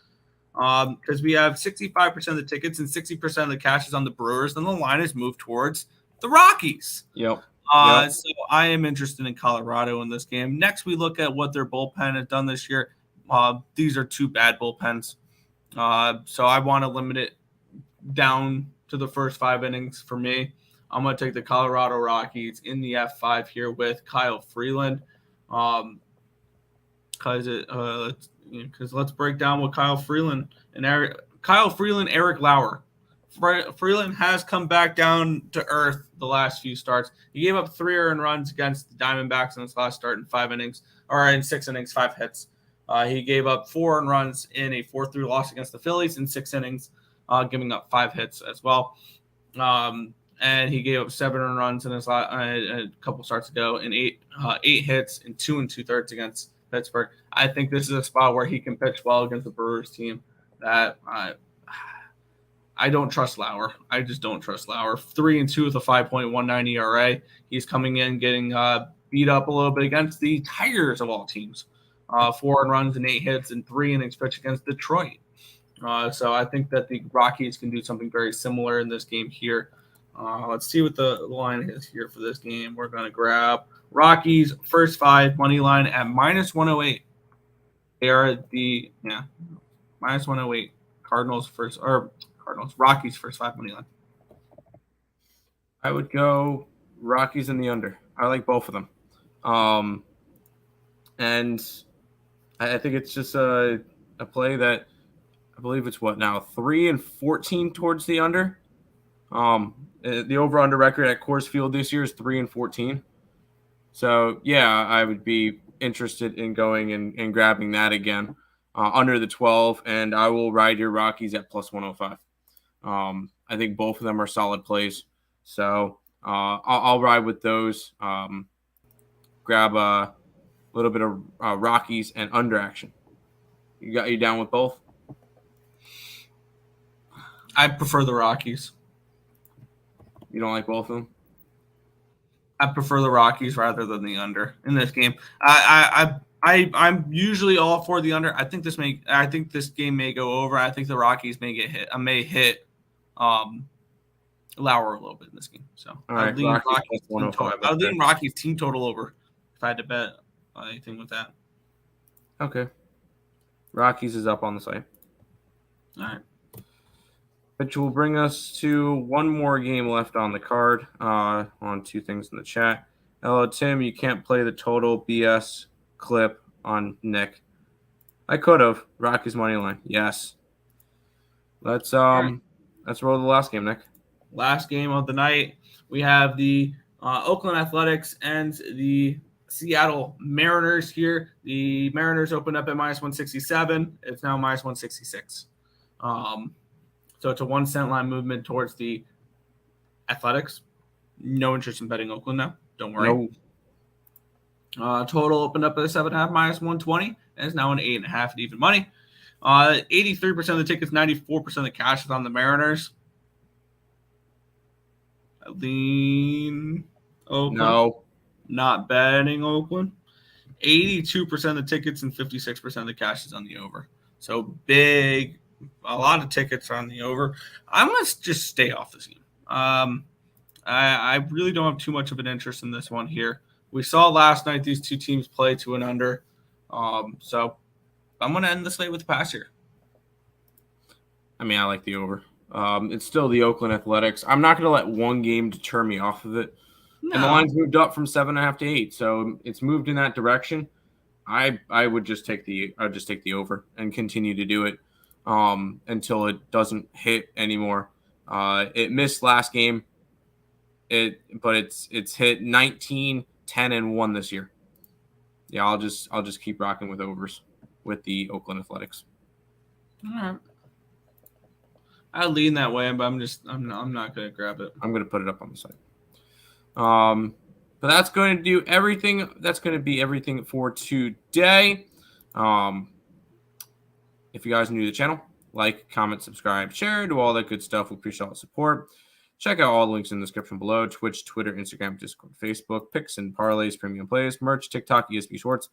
because we have 65% of the tickets and 60% of the cash is on the Brewers, and the line is moved towards the Rockies. Yep. So I am interested in Colorado in this game. Next, we look at what their bullpen has done this year. These are 2 bad bullpens. So I want to limit it down to the first 5 innings for me. I'm going to take the Colorado Rockies in the F5 here with Kyle Freeland. Because let's break down what Kyle Freeland, Eric Lauer. Freeland has come back down to earth the last few starts. He gave up 3 earned runs against the Diamondbacks in his last start in 5 innings, or in 6 innings, 5 hits. He gave up 4 earned runs in a 4-3 loss against the Phillies in 6 innings, giving up 5 hits as well. And he gave up 7 earned runs in his a couple starts ago in 8 hits in 2 2/3 against Pittsburgh. I think this is a spot where he can pitch well against the Brewers team that I don't trust Lauer. I just don't trust Lauer. 3-2 with a 5.19 ERA. He's coming in getting beat up a little bit against the Tigers of all teams. 4 earned runs and 8 hits and 3 innings pitched against Detroit. So I think that the Rockies can do something very similar in this game here. Let's see what the line is here for this game. We're going to grab Rockies first 5 money line at minus 108. They are minus 108. Rockies first 5 money line. I would go Rockies in the under. I like both of them. And I think it's just a play that I believe it's 3-14 towards the under. The over-under record at Coors Field this year is 3-14. So, yeah, I would be interested in going and grabbing that again under the 12, and I will ride your Rockies at plus 105. I think both of them are solid plays. So, I'll ride with those. Grab a little bit of Rockies and under action. You down with both? I prefer the Rockies. You don't like both of them? I prefer the Rockies rather than the under in this game. I'm usually all for the under. I think this game may go over. I think the Rockies may hit Lauer a little bit in this game. So I'd lean Rockies team total over if I had to bet anything with that. Okay. Rockies is up on the site. All right. Which will bring us to one more game left on the card. On two things in the chat. Hello, Tim. You can't play the total BS clip on Nick. I could have. Rockies money line. Yes. Let's roll the last game, Nick. Last game of the night, we have the Oakland Athletics and the Seattle Mariners here. The Mariners opened up at minus 167. It's now minus 166. So it's a 1 cent line movement towards the Athletics. No interest in betting Oakland now. Don't worry. No. Total opened up at a 7.5 minus 120, and it's now an 8.5 at even money. 83% of the tickets, 94% of the cash is on the Mariners. Lean Oakland. No. Not betting Oakland. 82% of the tickets and 56% of the cash is on the over. So big, a lot of tickets on the over. I'm going to just stay off this game. I really don't have too much of an interest in this one here. We saw last night these two teams play to an under. So I'm going to end the slate with a pass here. I mean, I like the over. It's still the Oakland Athletics. I'm not going to let one game deter me off of it. No. And the line's moved up from 7.5 to 8, so it's moved in that direction. I would just take the over and continue to do it until it doesn't hit anymore. It missed last game. But it's hit 19, 10, and 1 this year. Yeah, I'll just keep rocking with overs with the Oakland Athletics. All right. I lean that way, but I'm not going to grab it. I'm going to put it up on the site. But that's going to do everything. That's going to be everything for today. If you guys are new to the channel, like, comment, subscribe, share, do all that good stuff. We appreciate all the support. Check out all the links in the description below: Twitch, Twitter, Instagram, Discord, Facebook, picks and parlays, premium plays, merch, TikTok, ESP Shorts,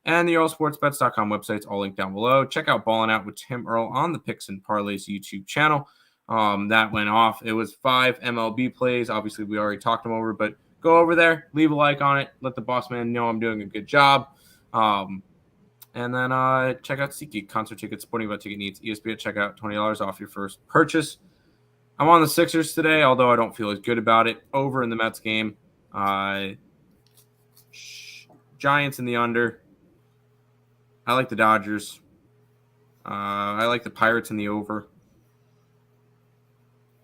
and the EarleSportsBets.com websites, all linked down below. Check out Ballin Out with Tim Earle on the Picks and Parleys YouTube channel. That went off. It was 5 MLB plays. Obviously, we already talked them over, but go over there, leave a like on it, let the boss man know I'm doing a good job. And then check out SeatGeek, concert tickets, sporting event ticket needs, ESPN checkout, $20 off your first purchase. I'm on the Sixers today, although I don't feel as good about it. Over in the Mets game. Giants in the under. I like the Dodgers. I like the Pirates in the over.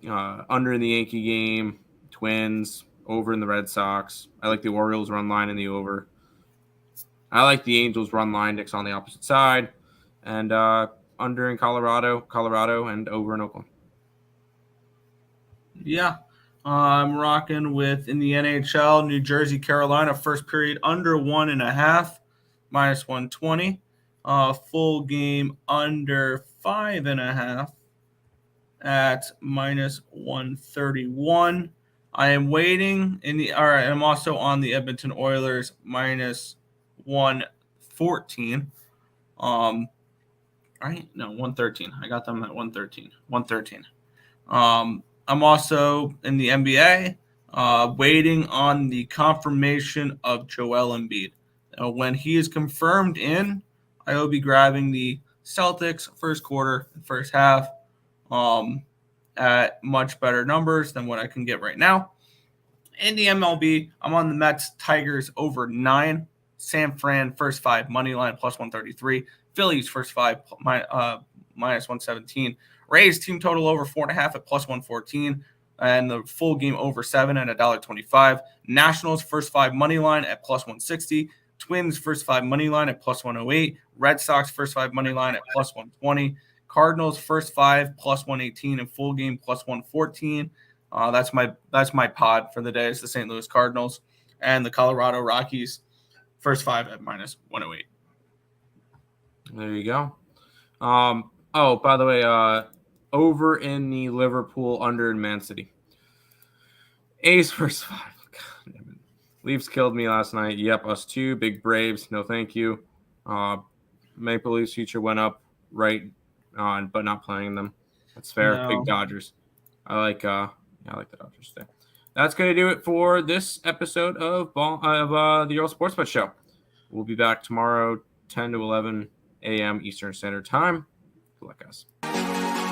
Under in the Yankee game. Twins. Over in the Red Sox. I like the Orioles run line in the over. I like the Angels run line. Nick's on the opposite side. And under in Colorado, and over in Oakland. Yeah. I'm rocking with, in the NHL, New Jersey, Carolina, first period under 1.5, minus 120. Full game under 5.5 at minus 131. I am waiting I'm also on the Edmonton Oilers minus 114. 113. I got them at 113. 113. I'm also in the NBA, waiting on the confirmation of Joel Embiid. When he is confirmed in, I will be grabbing the Celtics first quarter and first half at much better numbers than what I can get right now. In the MLB, I'm on the Mets Tigers over 9. San Fran first 5 money line plus 133. Phillies first 5 minus 117. Rays team total over 4.5 at plus 114, and the full game over 7 at $1.25. Nationals first 5 money line at plus 160. Twins first 5 money line at plus 108. Red Sox first 5 money line at plus 120. Cardinals first 5 plus 118 and full game plus 114. That's my pod for the day. It's the St. Louis Cardinals and the Colorado Rockies first 5 at minus 108. There you go. By the way, over in the Liverpool, under in Man City. A's first 5. God damn it. Leafs killed me last night. Yep, us too. Big Braves. No, thank you. Maple Leafs future went up right on, but not playing them. That's fair. No. Big Dodgers. I like the Dodgers today. That's going to do it for this episode of the Earle Sports Bet Show. We'll be back tomorrow, 10 to 11 a.m. Eastern Standard Time. Good luck, guys.